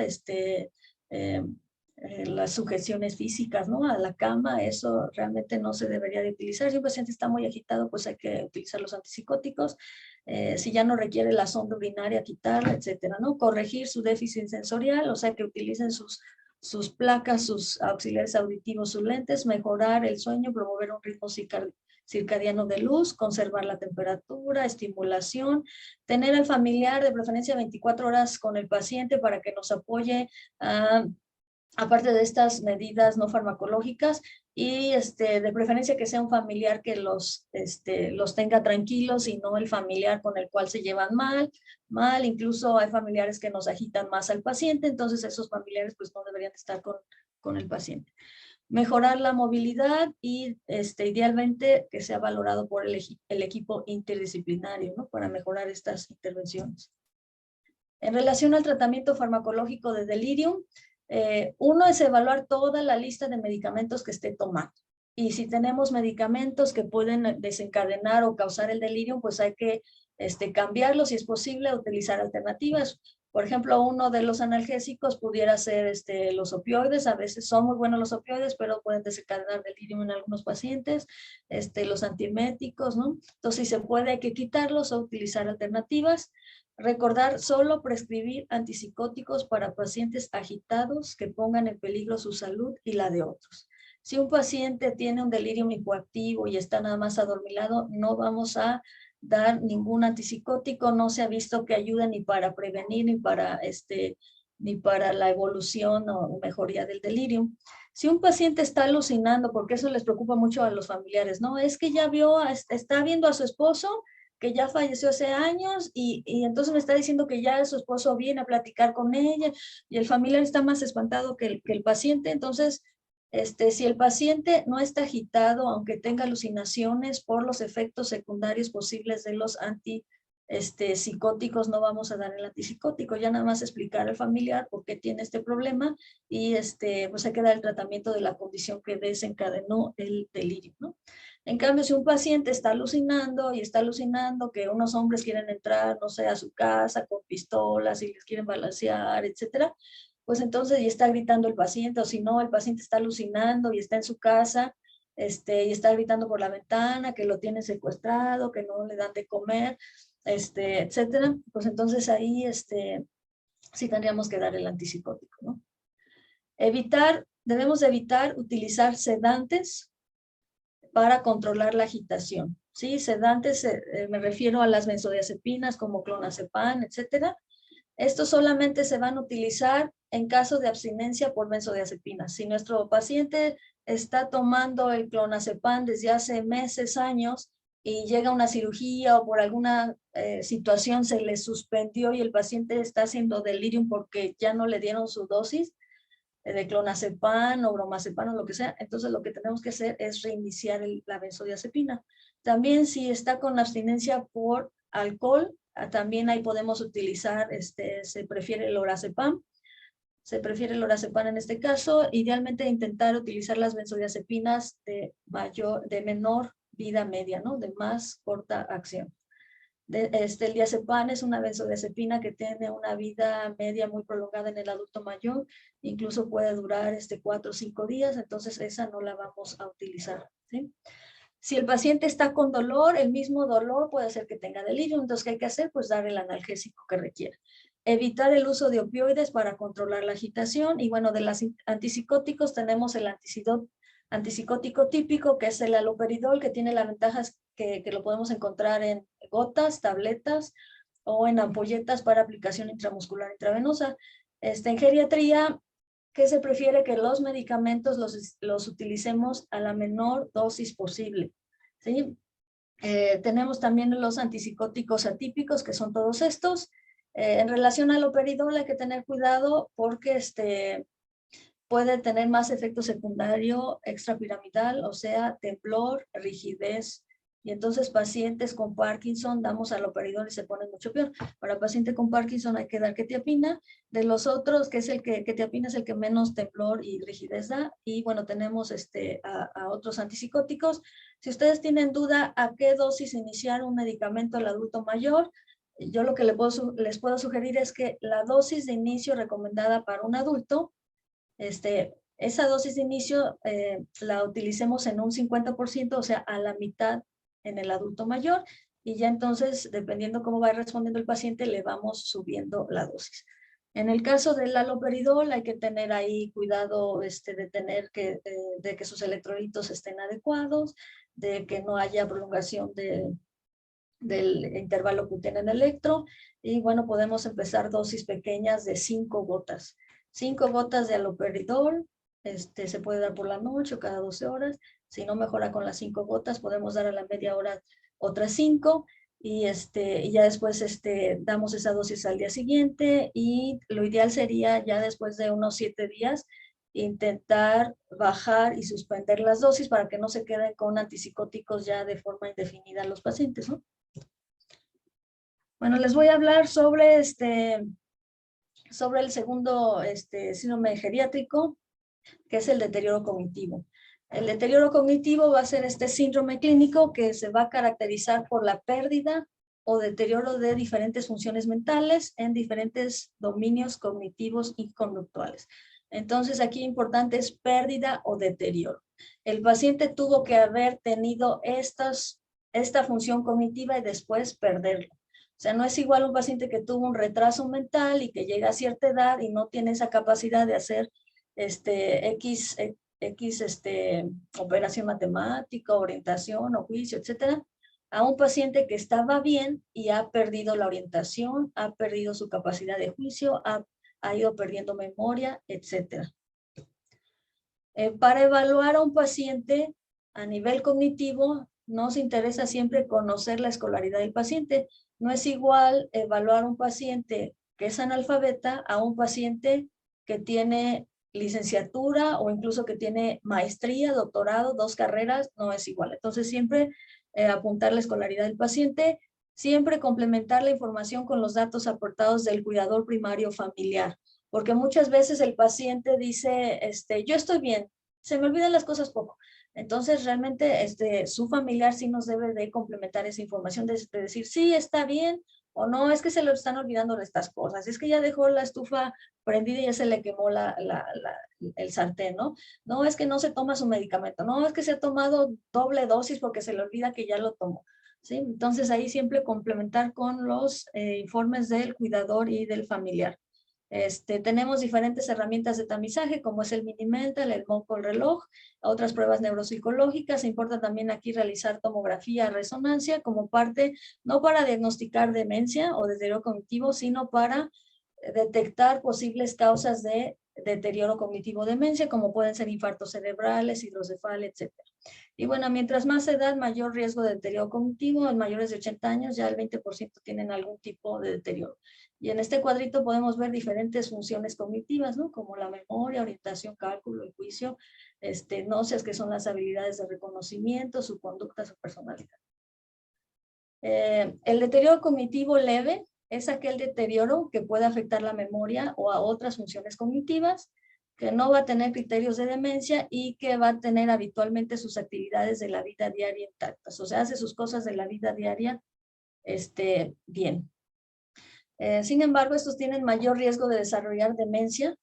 las sujeciones físicas, ¿no? A la cama, eso realmente no se debería de utilizar. Si un paciente está muy agitado, pues hay que utilizar los antipsicóticos. Si ya no requiere la sonda urinaria, quitarla, etcétera, ¿no? Corregir su déficit sensorial, o sea, que utilicen sus placas, sus auxiliares auditivos, sus lentes, mejorar el sueño, promover un ritmo circadiano de luz, conservar la temperatura, estimulación, tener al familiar de preferencia 24 horas con el paciente para que nos apoye aparte de estas medidas no farmacológicas, y de preferencia que sea un familiar que los tenga tranquilos y no el familiar con el cual se llevan mal, incluso hay familiares que nos agitan más al paciente, entonces esos familiares pues no deberían estar con el paciente. Mejorar la movilidad y idealmente que sea valorado por el equipo interdisciplinario, ¿no? Para mejorar estas intervenciones. En relación al tratamiento farmacológico de delirium, uno es evaluar toda la lista de medicamentos que esté tomando. Y si tenemos medicamentos que pueden desencadenar o causar el delirium, pues hay que cambiarlos si es posible, utilizar alternativas. Por ejemplo, uno de los analgésicos pudiera ser los opioides. A veces son muy buenos los opioides, pero pueden desencadenar delirium en algunos pacientes. Los antieméticos, ¿no? Entonces, si se puede, hay que quitarlos o utilizar alternativas. Recordar solo prescribir antipsicóticos para pacientes agitados que pongan en peligro su salud y la de otros. Si un paciente tiene un delirio hipoactivo y está nada más adormilado, no vamos a dar ningún antipsicótico. No se ha visto que ayude ni para prevenir ni para la evolución o mejoría del delirio. Si un paciente está alucinando, porque eso les preocupa mucho a los familiares, ¿no? Es que ya está viendo a su esposo que ya falleció hace años y entonces me está diciendo que ya su esposo viene a platicar con ella y el familiar está más espantado que el paciente. Entonces, si el paciente no está agitado, aunque tenga alucinaciones por los efectos secundarios posibles de los psicóticos, no vamos a dar el antipsicótico, ya nada más explicar al familiar por qué tiene este problema y pues hay que dar el tratamiento de la condición que desencadenó el delirio, ¿no? En cambio, si un paciente está alucinando y está alucinando que unos hombres quieren entrar, no sé, a su casa con pistolas y les quieren balancear, etcétera, pues entonces y está gritando el paciente, o si no, el paciente está alucinando y está en su casa, y está gritando por la ventana que lo tienen secuestrado, que no le dan de comer, etcétera, pues entonces ahí, sí tendríamos que dar el antipsicótico, ¿no? Debemos evitar utilizar sedantes para controlar la agitación, ¿sí? Sedantes, me refiero a las benzodiazepinas como clonazepam, etcétera. Estos solamente se van a utilizar en caso de abstinencia por benzodiazepinas. Si nuestro paciente está tomando el clonazepam desde hace meses, años, y llega una cirugía o por alguna situación se le suspendió y el paciente está haciendo delirium porque ya no le dieron su dosis de clonazepam o bromazepam o lo que sea, entonces lo que tenemos que hacer es reiniciar la benzodiazepina. También si está con abstinencia por alcohol, también ahí podemos utilizar, se prefiere el lorazepam. Se prefiere el lorazepam en este caso. Idealmente intentar utilizar las benzodiazepinas de menor vida media, ¿no? De más corta acción. El diazepam es una benzodiazepina que tiene una vida media muy prolongada en el adulto mayor, incluso puede durar 4 o 5 días, entonces esa no la vamos a utilizar, ¿sí? Si el paciente está con dolor, el mismo dolor puede hacer que tenga delirio, entonces ¿qué hay que hacer? Pues dar el analgésico que requiera. evitar el uso de opioides para controlar la agitación. Y bueno, de los antipsicóticos tenemos el antipsicótico típico, que es el haloperidol, que tiene las ventajas que lo podemos encontrar en gotas, tabletas o en ampolletas para aplicación intramuscular intravenosa. En geriatría, ¿qué se prefiere? Que los medicamentos los utilicemos a la menor dosis posible, ¿sí? Tenemos también los antipsicóticos atípicos, que son todos estos. En relación al haloperidol hay que tener cuidado porque puede tener más efecto secundario extrapiramidal, o sea, temblor, rigidez. Y entonces pacientes con Parkinson damos haloperidol y se pone mucho peor. Para paciente con Parkinson hay que dar quetiapina. De los otros, que es quetiapina es el que menos temblor y rigidez da. Y bueno, tenemos a otros antipsicóticos. Si ustedes tienen duda a qué dosis iniciar un medicamento al adulto mayor, yo lo que les puedo sugerir es que la dosis de inicio recomendada para un adulto, esa dosis de inicio la utilicemos en un 50%, o sea, a la mitad en el adulto mayor, y ya entonces, dependiendo cómo va respondiendo el paciente, le vamos subiendo la dosis. En el caso del haloperidol hay que tener ahí cuidado de que sus electrolitos estén adecuados, de que no haya prolongación del intervalo QT en electro, y bueno, podemos empezar dosis pequeñas de 5 gotas. 5 gotas de haloperidol, se puede dar por la noche o cada 12 horas. Si no mejora con las 5 gotas, podemos dar a la media hora otras 5, y ya después damos esa dosis al día siguiente, y lo ideal sería ya después de unos 7 días intentar bajar y suspender las dosis para que no se queden con antipsicóticos ya de forma indefinida los pacientes, ¿no? Bueno, les voy a hablar sobre el segundo síndrome geriátrico, que es el deterioro cognitivo. El deterioro cognitivo va a ser este síndrome clínico que se va a caracterizar por la pérdida o deterioro de diferentes funciones mentales en diferentes dominios cognitivos y conductuales. Entonces, aquí importante es pérdida o deterioro. El paciente tuvo que haber tenido esta función cognitiva y después perderla. O sea, no es igual un paciente que tuvo un retraso mental y que llega a cierta edad y no tiene esa capacidad de hacer operación matemática, orientación o juicio, etcétera, a un paciente que estaba bien y ha perdido la orientación, ha perdido su capacidad de juicio, ha ido perdiendo memoria, etcétera. Para evaluar a un paciente a nivel cognitivo, nos interesa siempre conocer la escolaridad del paciente. No es igual evaluar a un paciente que es analfabeta a un paciente que tiene licenciatura o incluso que tiene maestría, doctorado, 2 carreras, no es igual. Entonces siempre apuntar la escolaridad del paciente, siempre complementar la información con los datos aportados del cuidador primario familiar, porque muchas veces el paciente dice, yo estoy bien, se me olvidan las cosas poco. Entonces realmente su familiar sí nos debe de complementar esa información, de decir, sí, está bien, o no, es que se le están olvidando estas cosas, es que ya dejó la estufa prendida y ya se le quemó el sartén, ¿no? No, es que no se toma su medicamento, no, es que se ha tomado doble dosis porque se le olvida que ya lo tomó, ¿sí? Entonces ahí siempre complementar con los informes del cuidador y del familiar. Tenemos diferentes herramientas de tamizaje, como es el Mini-Mental, el MoCo, el reloj, otras pruebas neuropsicológicas. Importa también aquí realizar tomografía, resonancia, como parte, no para diagnosticar demencia o deterioro cognitivo, sino para detectar posibles causas de deterioro cognitivo, demencia, como pueden ser infartos cerebrales, hidrocefalia, etc. Y bueno, mientras más edad, mayor riesgo de deterioro cognitivo. En mayores de 80 años ya el 20% tienen algún tipo de deterioro. Y en este cuadrito podemos ver diferentes funciones cognitivas, ¿no? Como la memoria, orientación, cálculo, el juicio, nóceas, que son las habilidades de reconocimiento, su conducta, su personalidad. El deterioro cognitivo leve es aquel deterioro que puede afectar la memoria o a otras funciones cognitivas, que no va a tener criterios de demencia y que va a tener habitualmente sus actividades de la vida diaria intactas. O sea, hace sus cosas de la vida diaria bien. Sin embargo, estos tienen mayor riesgo de desarrollar demencia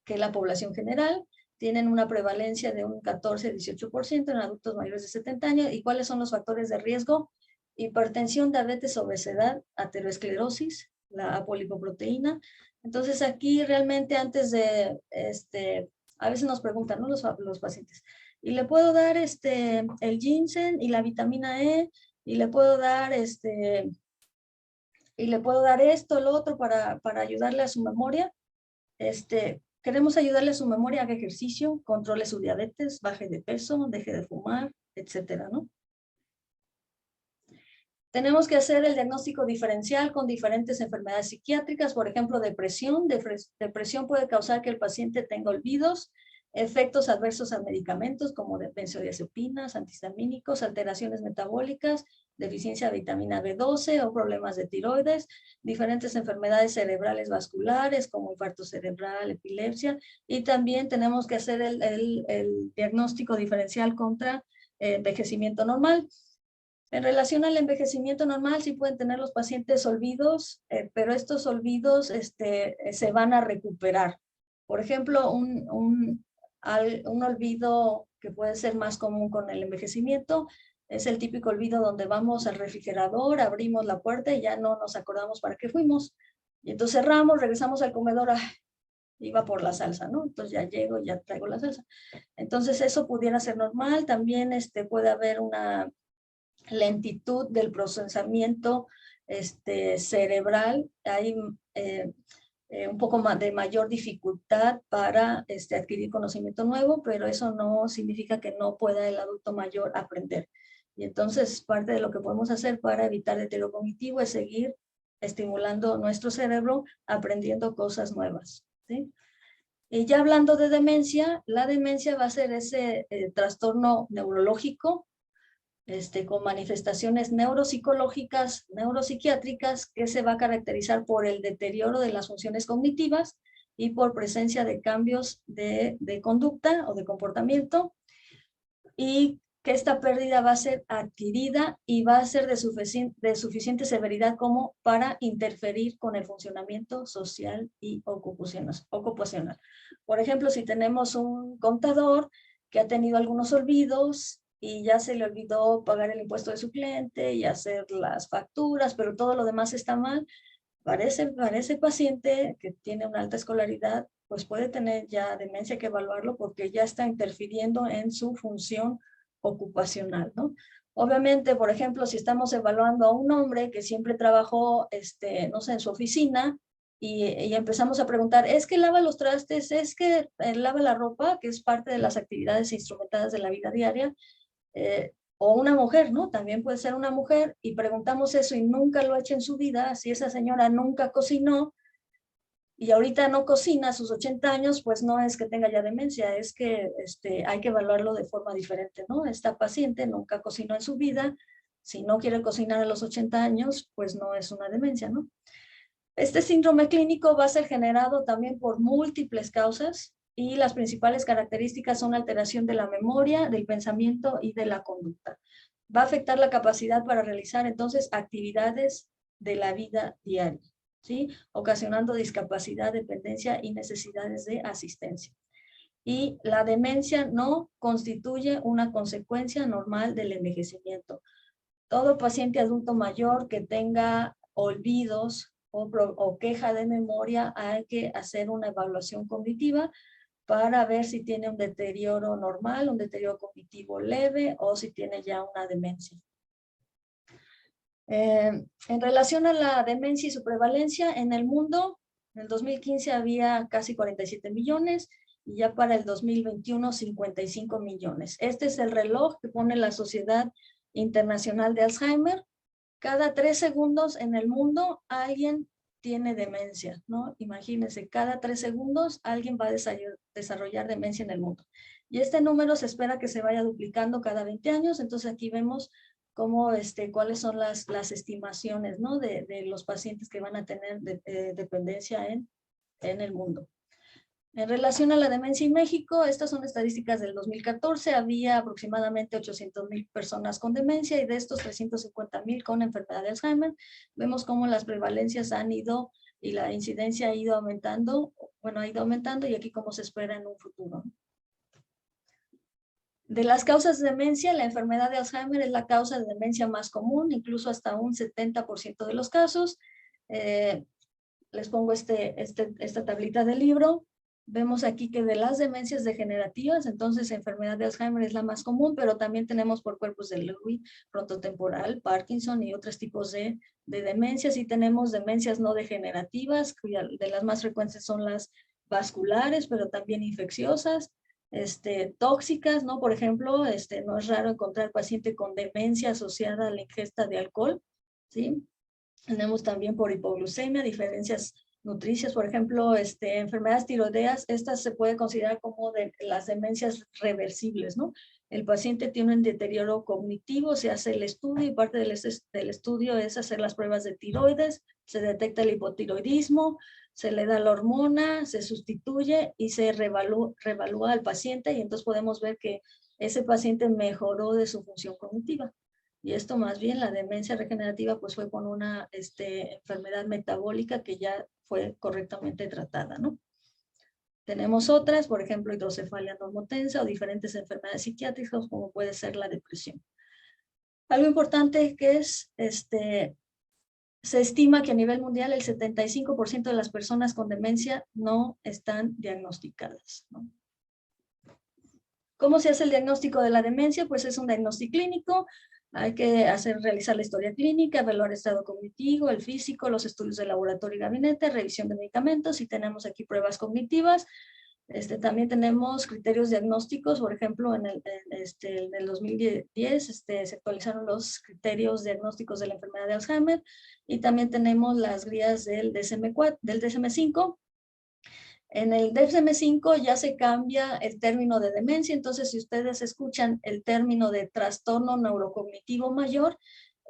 que la población general. Tienen una prevalencia de un 14-18% en adultos mayores de 70 años. ¿Y cuáles son los factores de riesgo? Hipertensión, diabetes, obesidad, aterosclerosis, la apolipoproteína. Entonces aquí realmente antes de, a veces nos preguntan, ¿no? Los pacientes, y le puedo dar el ginseng y la vitamina E, y le puedo dar esto, lo otro para ayudarle a su memoria. Queremos ayudarle a su memoria, haga ejercicio, controle su diabetes, baje de peso, deje de fumar, etcétera, ¿no? Tenemos que hacer el diagnóstico diferencial con diferentes enfermedades psiquiátricas, por ejemplo, depresión. Depresión puede causar que el paciente tenga olvidos, efectos adversos a medicamentos como benzodiazepinas, antihistamínicos, alteraciones metabólicas, deficiencia de vitamina B12 o problemas de tiroides, diferentes enfermedades cerebrales vasculares como infarto cerebral, epilepsia, y también tenemos que hacer el diagnóstico diferencial contra envejecimiento normal. En relación al envejecimiento normal, sí pueden tener los pacientes olvidos, pero estos olvidos se van a recuperar. Por ejemplo, un olvido que puede ser más común con el envejecimiento es el típico olvido donde vamos al refrigerador, abrimos la puerta y ya no nos acordamos para qué fuimos. Y entonces cerramos, regresamos al comedor, iba por la salsa, ¿no? Entonces ya llego y ya traigo la salsa. Entonces eso pudiera ser normal. También puede haber una lentitud del procesamiento cerebral, hay un poco más de mayor dificultad para adquirir conocimiento nuevo, pero eso no significa que no pueda el adulto mayor aprender. Y entonces parte de lo que podemos hacer para evitar deterioro cognitivo es seguir estimulando nuestro cerebro, aprendiendo cosas nuevas, ¿sí? Y ya hablando de demencia, la demencia va a ser ese trastorno neurológico con manifestaciones neuropsicológicas, neuropsiquiátricas, que se va a caracterizar por el deterioro de las funciones cognitivas y por presencia de cambios de conducta o de comportamiento, y que esta pérdida va a ser adquirida y va a ser de suficiente severidad como para interferir con el funcionamiento social y ocupacional. Por ejemplo, si tenemos un contador que ha tenido algunos olvidos y ya se le olvidó pagar el impuesto de su cliente y hacer las facturas, pero todo lo demás está mal, para ese paciente que tiene una alta escolaridad, pues puede tener ya demencia, que evaluarlo porque ya está interfiriendo en su función ocupacional, ¿no? Obviamente, por ejemplo, si estamos evaluando a un hombre que siempre trabajó, no sé, en su oficina, y empezamos a preguntar, ¿es que lava los trastes? ¿Es que lava la ropa? Que es parte de las actividades instrumentadas de la vida diaria. O una mujer, ¿no? También puede ser una mujer, y preguntamos eso y nunca lo ha hecho en su vida. Si esa señora nunca cocinó y ahorita no cocina a sus 80 años, pues no es que tenga ya demencia, es que hay que evaluarlo de forma diferente, ¿no? Esta paciente nunca cocinó en su vida, si no quiere cocinar a los 80 años, pues no es una demencia, ¿no? Este síndrome clínico va a ser generado también por múltiples causas, y las principales características son alteración de la memoria, del pensamiento y de la conducta. Va a afectar la capacidad para realizar entonces actividades de la vida diaria, ¿sí? Ocasionando discapacidad, dependencia y necesidades de asistencia. Y la demencia no constituye una consecuencia normal del envejecimiento. Todo paciente adulto mayor que tenga olvidos o queja de memoria, hay que hacer una evaluación cognitiva para ver si tiene un deterioro normal, un deterioro cognitivo leve, o si tiene ya una demencia. En relación a la demencia y su prevalencia en el mundo, en el 2015 había casi 47 millones y ya para el 2021 55 millones. Este es el reloj que pone la Sociedad Internacional de Alzheimer. Cada 3 segundos en el mundo alguien tiene demencia, ¿no? Imagínense, cada 3 segundos alguien va a desarrollar demencia en el mundo. Y este número se espera que se vaya duplicando cada 20 años, entonces aquí vemos cómo, cuáles son las estimaciones, ¿no? de los pacientes que van a tener dependencia en el mundo. En relación a la demencia en México, estas son estadísticas del 2014, había aproximadamente 800,000 personas con demencia y de estos 350,000 con enfermedad de Alzheimer. Vemos cómo las prevalencias han ido y la incidencia ha ido aumentando, bueno, ha ido aumentando, y aquí cómo se espera en un futuro. De las causas de demencia, la enfermedad de Alzheimer es la causa de demencia más común, incluso hasta un 70% de los casos. les pongo esta tablita del libro. Vemos aquí que de las demencias degenerativas, entonces enfermedad de Alzheimer es la más común, pero también tenemos por cuerpos de Lewy, frontotemporal, Parkinson y otros tipos de demencias. Y tenemos demencias no degenerativas, de las más frecuentes son las vasculares, pero también infecciosas, tóxicas, ¿no? Por ejemplo, no es raro encontrar paciente con demencia asociada a la ingesta de alcohol, ¿sí? Tenemos también por hipoglucemia, diferencias nutricias, por ejemplo, enfermedades tiroideas, estas se puede considerar como de las demencias reversibles, ¿no? El paciente tiene un deterioro cognitivo, se hace el estudio y parte del estudio es hacer las pruebas de tiroides, se detecta el hipotiroidismo, se le da la hormona, se sustituye y se revalúa al paciente y entonces podemos ver que ese paciente mejoró de su función cognitiva. Y esto más bien, la demencia regenerativa, pues fue con una enfermedad metabólica que ya fue correctamente tratada, ¿no? Tenemos otras, por ejemplo, hidrocefalia normotensa o diferentes enfermedades psiquiátricas, como puede ser la depresión. Algo importante que es, se estima que a nivel mundial el 75% de las personas con demencia no están diagnosticadas, ¿no? ¿Cómo se hace el diagnóstico de la demencia? Pues es un diagnóstico clínico. Hay que realizar la historia clínica, evaluar el estado cognitivo, el físico, los estudios de laboratorio y gabinete, revisión de medicamentos y tenemos aquí pruebas cognitivas. También tenemos criterios diagnósticos, por ejemplo, en el 2010 se actualizaron los criterios diagnósticos de la enfermedad de Alzheimer y también tenemos las guías del DSM-5. En el DSM-5 ya se cambia el término de demencia, entonces si ustedes escuchan el término de trastorno neurocognitivo mayor,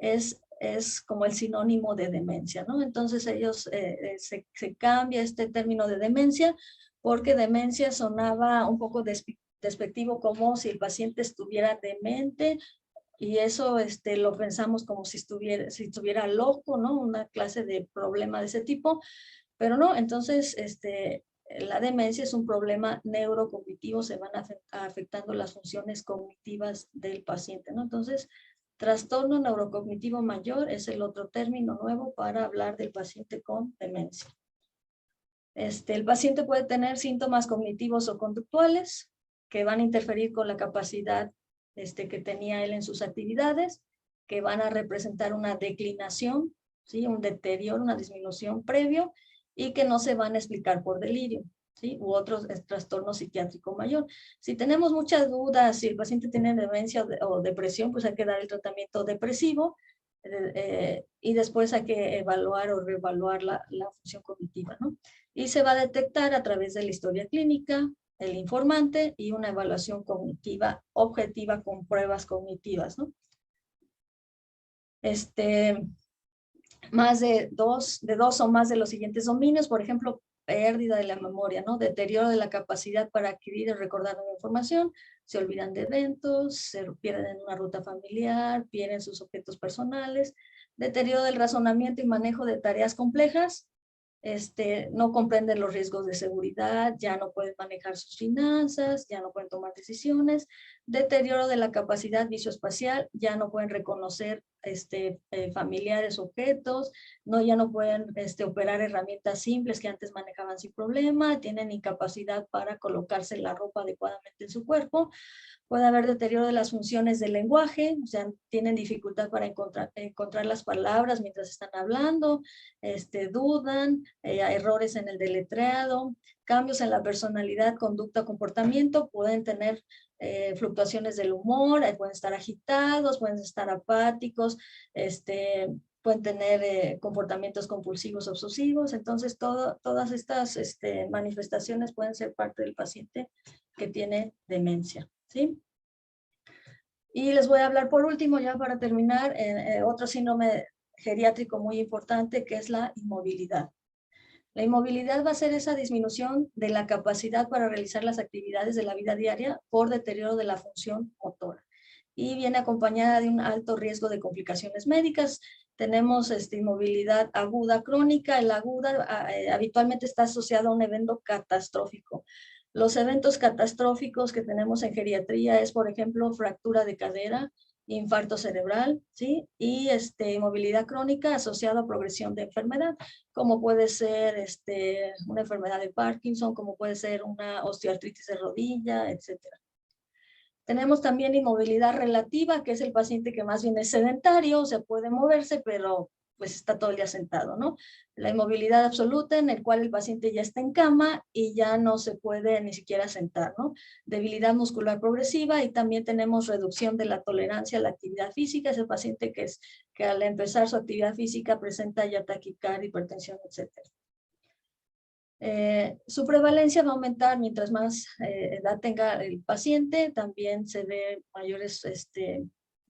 es como el sinónimo de demencia, ¿no? Entonces ellos se cambia este término de demencia porque demencia sonaba un poco despectivo, como si el paciente estuviera demente, y eso lo pensamos como si estuviera loco, ¿no? Una clase de problema de ese tipo, pero no, entonces la demencia es un problema neurocognitivo, se van afectando las funciones cognitivas del paciente, ¿no? Entonces, trastorno neurocognitivo mayor es el otro término nuevo para hablar del paciente con demencia. El paciente puede tener síntomas cognitivos o conductuales que van a interferir con la capacidad que tenía él en sus actividades, que van a representar una declinación, ¿sí? Un deterioro, una disminución previo, y que no se van a explicar por delirio, ¿sí? U otros trastorno psiquiátrico mayor. Si tenemos muchas dudas, si el paciente tiene demencia o depresión, pues hay que dar el tratamiento depresivo y después hay que evaluar o reevaluar la función cognitiva, ¿no? Y se va a detectar a través de la historia clínica, el informante y una evaluación cognitiva objetiva con pruebas cognitivas, ¿no? Más de dos o más de los siguientes dominios, por ejemplo, pérdida de la memoria, ¿no? Deterioro de la capacidad para adquirir y recordar nueva información, se olvidan de eventos, se pierden en una ruta familiar, pierden sus objetos personales, deterioro del razonamiento y manejo de tareas complejas, no comprenden los riesgos de seguridad, ya no pueden manejar sus finanzas, ya no pueden tomar decisiones, deterioro de la capacidad visoespacial, ya no pueden reconocer familiares, objetos, ya no pueden operar herramientas simples que antes manejaban sin problema, tienen incapacidad para colocarse la ropa adecuadamente en su cuerpo. Puede haber deterioro de las funciones del lenguaje, o sea, tienen dificultad para encontrar las palabras mientras están hablando, dudan, errores en el deletreado, cambios en la personalidad, conducta, comportamiento, pueden tener fluctuaciones del humor, pueden estar agitados, pueden estar apáticos, pueden tener comportamientos compulsivos obsesivos. Entonces todas estas manifestaciones pueden ser parte del paciente que tiene demencia, ¿sí? Y les voy a hablar por último, ya para terminar, otro síndrome geriátrico muy importante, que es la inmovilidad. La inmovilidad va a ser esa disminución de la capacidad para realizar las actividades de la vida diaria por deterioro de la función motora. Y viene acompañada de un alto riesgo de complicaciones médicas. Tenemos inmovilidad aguda crónica. El aguda habitualmente está asociado a un evento catastrófico. Los eventos catastróficos que tenemos en geriatría es, por ejemplo, fractura de cadera, infarto cerebral, ¿sí? Y movilidad crónica asociada a progresión de enfermedad, como puede ser una enfermedad de Parkinson, como puede ser una osteoartritis de rodilla, etcétera. Tenemos también inmovilidad relativa, que es el paciente que más bien es sedentario, o sea, puede moverse, pero pues está todo el día sentado, ¿no? La inmovilidad absoluta, en el cual el paciente ya está en cama y ya no se puede ni siquiera sentar, ¿no? Debilidad muscular progresiva, y también tenemos reducción de la tolerancia a la actividad física, es el paciente que al empezar su actividad física presenta ya taquicardia, hipertensión, etcétera. Su prevalencia va a aumentar mientras más edad tenga el paciente. También se ve mayores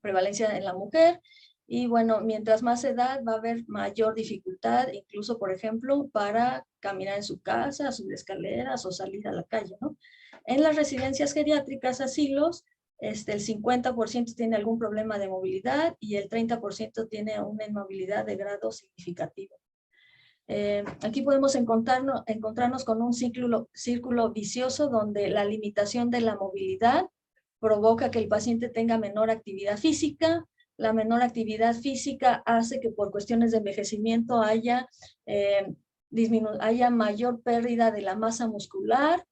prevalencia en la mujer. Y bueno, mientras más edad va a haber mayor dificultad, incluso, por ejemplo, para caminar en su casa, subir escaleras o salir a la calle, ¿no? En las residencias geriátricas, asilos, el 50% tiene algún problema de movilidad y el 30% tiene una inmovilidad de grado significativo. Aquí podemos encontrarnos con un círculo vicioso donde la limitación de la movilidad provoca que el paciente tenga menor actividad física. La menor actividad física hace que por cuestiones de envejecimiento haya mayor pérdida de la masa muscular,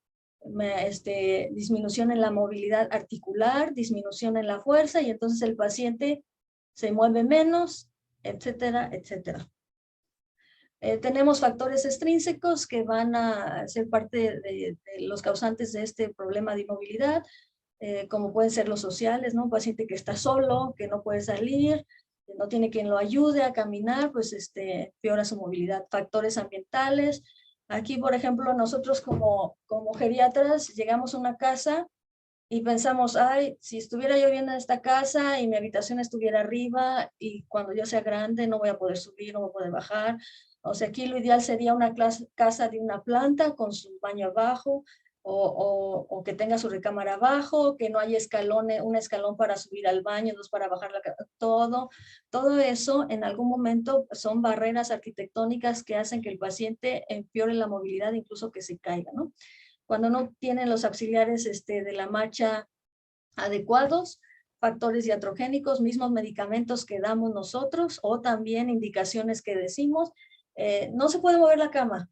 disminución en la movilidad articular, disminución en la fuerza, y entonces el paciente se mueve menos, etcétera, etcétera. Tenemos factores extrínsecos que van a ser parte de los causantes de este problema de inmovilidad, como pueden ser los sociales, ¿no? Un paciente que está solo, que no puede salir, que no tiene quien lo ayude a caminar, pues peora su movilidad. Factores ambientales. Aquí, por ejemplo, nosotros como geriatras llegamos a una casa y pensamos, ay, si estuviera yo viviendo en esta casa y mi habitación estuviera arriba, y cuando yo sea grande no voy a poder subir, no voy a poder bajar. O sea, aquí lo ideal sería una casa de una planta con su baño abajo, o que tenga su recámara abajo, que no haya escalones, un escalón para subir al baño, dos para bajar la casa, todo eso en algún momento son barreras arquitectónicas que hacen que el paciente empeore la movilidad, incluso que se caiga, ¿no? Cuando no tienen los auxiliares de la marcha adecuados, factores iatrogénicos, mismos medicamentos que damos nosotros, o también indicaciones que decimos, no se puede mover la cama.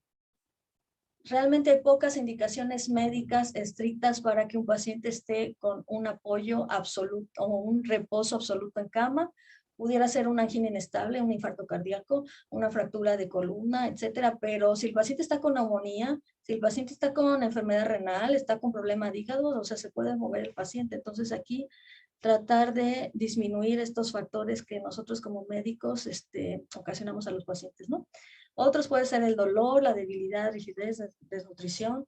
Realmente hay pocas indicaciones médicas estrictas para que un paciente esté con un apoyo absoluto o un reposo absoluto en cama. Pudiera ser una angina inestable, un infarto cardíaco, una fractura de columna, etcétera. Pero si el paciente está con neumonía, si el paciente está con enfermedad renal, está con problema de hígado, o sea, se puede mover el paciente. Entonces aquí tratar de disminuir estos factores que nosotros como médicos ocasionamos a los pacientes, ¿no? Otros puede ser el dolor, la debilidad, rigidez, desnutrición.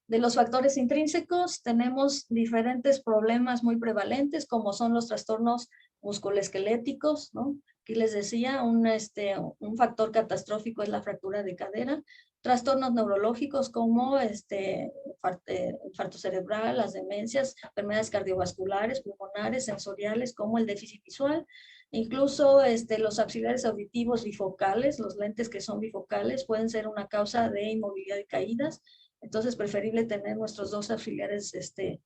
De los factores intrínsecos tenemos diferentes problemas muy prevalentes, como son los trastornos musculoesqueléticos, ¿no? Aquí les decía, un factor catastrófico es la fractura de cadera. Trastornos neurológicos como infarto cerebral, las demencias, enfermedades cardiovasculares, pulmonares, sensoriales, como el déficit visual. Incluso los auxiliares auditivos bifocales, los lentes que son bifocales, pueden ser una causa de inmovilidad y caídas. Entonces, preferible tener nuestros dos auxiliares de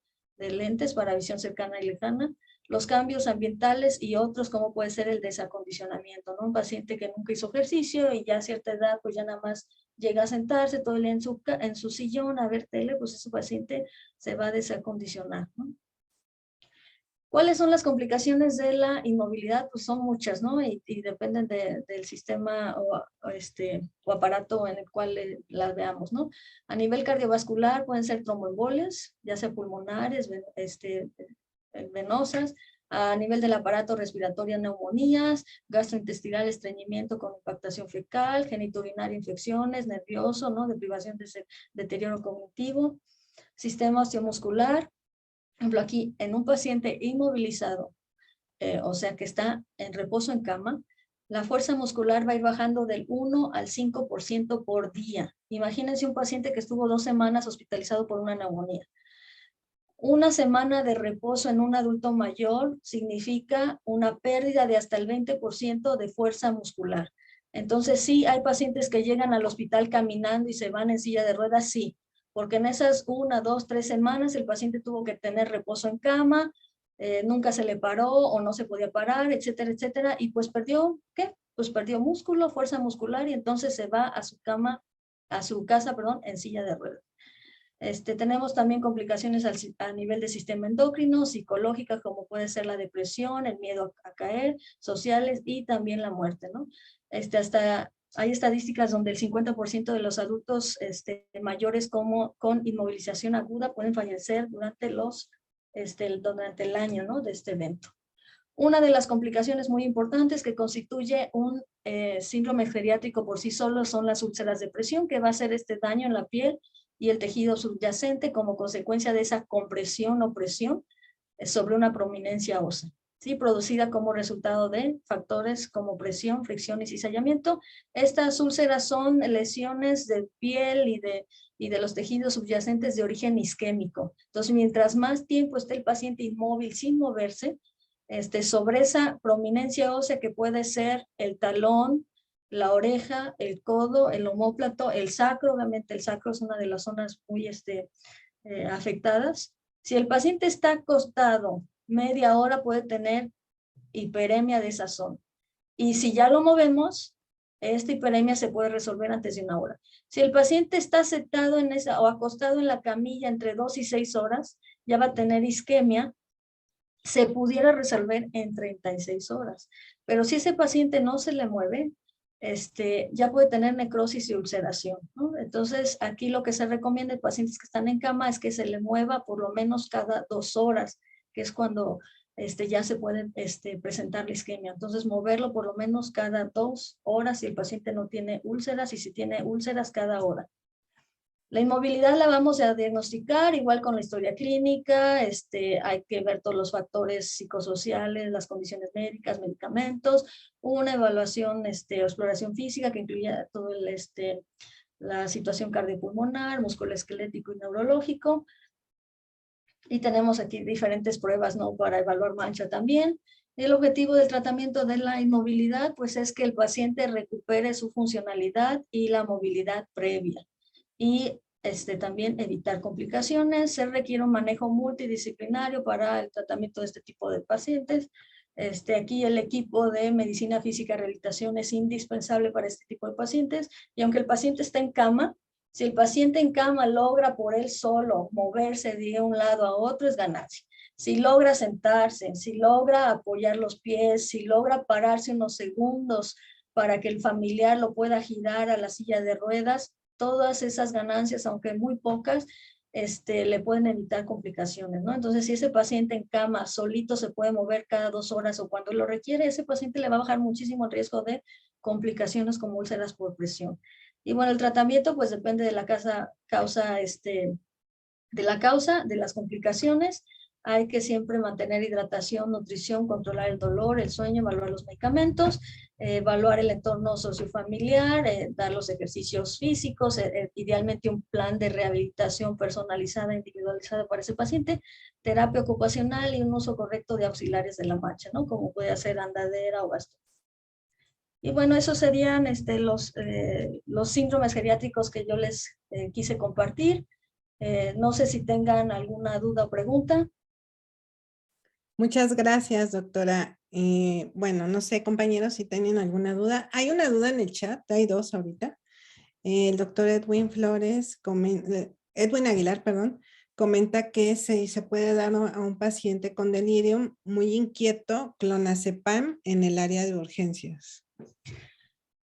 lentes para visión cercana y lejana. Los cambios ambientales y otros, como puede ser el desacondicionamiento, ¿no? Un paciente que nunca hizo ejercicio y ya a cierta edad, pues ya nada más llega a sentarse todo el día en su sillón a ver tele, pues ese paciente se va a desacondicionar, ¿no? ¿Cuáles son las complicaciones de la inmovilidad? Pues son muchas, ¿no? Y dependen del sistema o aparato en el cual las veamos, ¿no? A nivel cardiovascular pueden ser tromboembolias, ya sea pulmonares, venosas. A nivel del aparato respiratorio, neumonías, gastrointestinal, estreñimiento con impactación fecal, genitourinaria, infecciones, nervioso, ¿no? Deprivación de deterioro cognitivo. Sistema osteomuscular. Por ejemplo, aquí en un paciente inmovilizado, o sea que está en reposo en cama, la fuerza muscular va a ir bajando del 1 al 5% por día. Imagínense un paciente que estuvo 2 semanas hospitalizado por una neumonía. Una semana de reposo en un adulto mayor significa una pérdida de hasta el 20% de fuerza muscular. Entonces sí, hay pacientes que llegan al hospital caminando y se van en silla de ruedas, sí, porque en esas 1, 2, 3 semanas el paciente tuvo que tener reposo en cama, nunca se le paró o no se podía parar, etcétera, etcétera, y pues perdió, ¿qué? Pues perdió músculo, fuerza muscular, y entonces se va a su cama, a su casa, perdón, en silla de ruedas. Tenemos también complicaciones a nivel del sistema endocrino, psicológica, como puede ser la depresión, el miedo a caer, sociales y también la muerte, ¿no? Hasta hay estadísticas donde el 50% de los adultos mayores con inmovilización aguda pueden fallecer durante el año, ¿no?, de este evento. Una de las complicaciones muy importantes que constituye un síndrome geriátrico por sí solo son las úlceras de presión, que va a hacer este daño en la piel y el tejido subyacente como consecuencia de esa compresión o presión sobre una prominencia ósea, ¿sí?, producida como resultado de factores como presión, fricción y cizallamiento. Estas úlceras son lesiones de piel y de los tejidos subyacentes de origen isquémico. Entonces, mientras más tiempo esté el paciente inmóvil sin moverse, sobre esa prominencia ósea, que puede ser el talón, la oreja, el codo, el omóplato, el sacro. Obviamente el sacro es una de las zonas muy afectadas. Si el paciente está acostado media hora, puede tener hiperemia de esa zona. Y si ya lo movemos, esta hiperemia se puede resolver antes de una hora. Si el paciente está sentado o acostado en la camilla entre 2 y 6 horas, ya va a tener isquemia. Se pudiera resolver en 36 horas. Pero si ese paciente no se le mueve, ya puede tener necrosis y ulceración, ¿no? Entonces, aquí lo que se recomienda en pacientes que están en cama es que se le mueva por lo menos cada 2 horas, que es cuando ya se puede presentar la isquemia. Entonces, moverlo por lo menos cada 2 horas si el paciente no tiene úlceras, y si tiene úlceras, cada hora. La inmovilidad la vamos a diagnosticar igual con la historia clínica. Hay que ver todos los factores psicosociales, las condiciones médicas, medicamentos, una evaluación o exploración física que incluya todo la situación cardiopulmonar, musculoesquelético y neurológico. Y tenemos aquí diferentes pruebas, ¿no?, para evaluar mancha también. El objetivo del tratamiento de la inmovilidad, pues, es que el paciente recupere su funcionalidad y la movilidad previa. Y también evitar complicaciones. Se requiere un manejo multidisciplinario para el tratamiento de este tipo de pacientes. Aquí el equipo de medicina física y rehabilitación es indispensable para este tipo de pacientes. Y aunque el paciente está en cama, si el paciente en cama logra por él solo moverse de un lado a otro, es ganancia. Si logra sentarse, si logra apoyar los pies, si logra pararse unos segundos para que el familiar lo pueda girar a la silla de ruedas, todas esas ganancias, aunque muy pocas, le pueden evitar complicaciones, ¿no? Entonces, si ese paciente en cama solito se puede mover cada 2 horas o cuando lo requiere, ese paciente le va a bajar muchísimo el riesgo de complicaciones como úlceras por presión. Y bueno, el tratamiento pues depende de la causa, de las complicaciones. Hay que siempre mantener hidratación, nutrición, controlar el dolor, el sueño, evaluar los medicamentos, evaluar el entorno sociofamiliar, dar los ejercicios físicos, idealmente un plan de rehabilitación personalizada, individualizada para ese paciente, terapia ocupacional y un uso correcto de auxiliares de la marcha, ¿no?, como puede ser andadera o bastón. Y bueno, esos serían los síndromes geriátricos que yo les quise compartir. No sé si tengan alguna duda o pregunta. Muchas gracias, doctora. Bueno, no sé, compañeros, si tienen alguna duda. Hay una duda en el chat, hay 2 ahorita. El doctor Edwin Aguilar, perdón, comenta que se puede dar a un paciente con delirium muy inquieto clonazepam en el área de urgencias.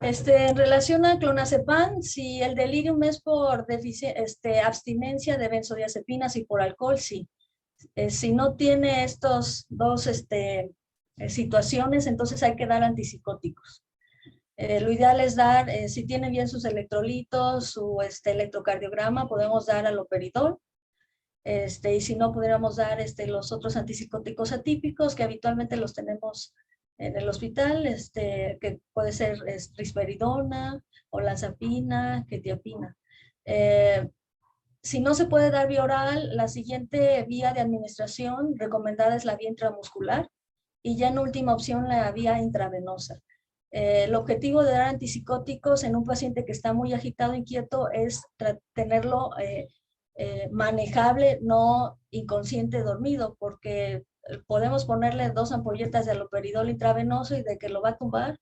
En relación a clonazepam, si el delirium es por abstinencia de benzodiazepinas y por alcohol, sí. Si no tiene estos 2 situaciones, entonces hay que dar antipsicóticos. Lo ideal es dar, si tiene bien sus electrolitos, su electrocardiograma, podemos dar haloperidol. Y si no, pudiéramos dar los otros antipsicóticos atípicos que habitualmente los tenemos en el hospital, que puede ser risperidona, olanzapina, quetiapina. Si no se puede dar vía oral, la siguiente vía de administración recomendada es la vía intramuscular y ya en última opción la vía intravenosa. El objetivo de dar antipsicóticos en un paciente que está muy agitado, inquieto, es tenerlo manejable, no inconsciente dormido, porque podemos ponerle 2 ampolletas de haloperidol intravenoso y de que lo va a tumbar,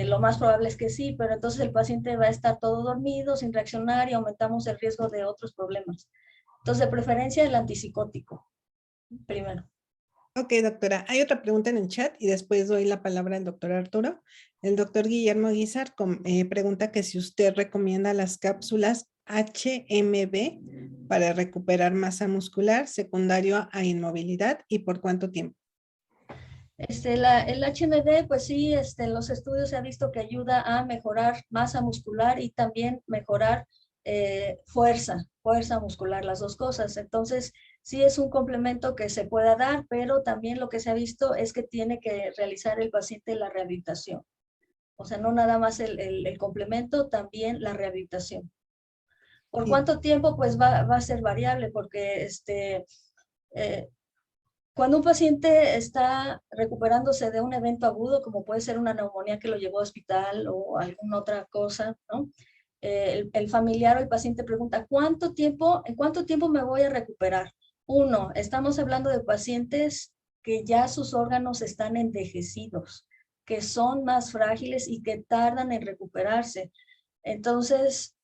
lo más probable es que sí, pero entonces el paciente va a estar todo dormido, sin reaccionar y aumentamos el riesgo de otros problemas. Entonces, de preferencia, el antipsicótico, primero. Ok, doctora. Hay otra pregunta en el chat y después doy la palabra al doctor Arturo. El doctor Guillermo Guizar pregunta que si usted recomienda las cápsulas HMB para recuperar masa muscular secundario a inmovilidad y por cuánto tiempo. El HMB, pues sí, en los estudios se ha visto que ayuda a mejorar masa muscular y también mejorar fuerza muscular, las dos cosas. Entonces, sí es un complemento que se pueda dar, pero también lo que se ha visto es que tiene que realizar el paciente la rehabilitación. O sea, no nada más el complemento, también la rehabilitación. ¿Por cuánto tiempo? Pues va a ser variable porque cuando un paciente está recuperándose de un evento agudo, como puede ser una neumonía que lo llevó al hospital o alguna otra cosa, ¿no? El familiar o el paciente pregunta, ¿en cuánto tiempo me voy a recuperar? Uno, estamos hablando de pacientes que ya sus órganos están envejecidos, que son más frágiles y que tardan en recuperarse. Entonces,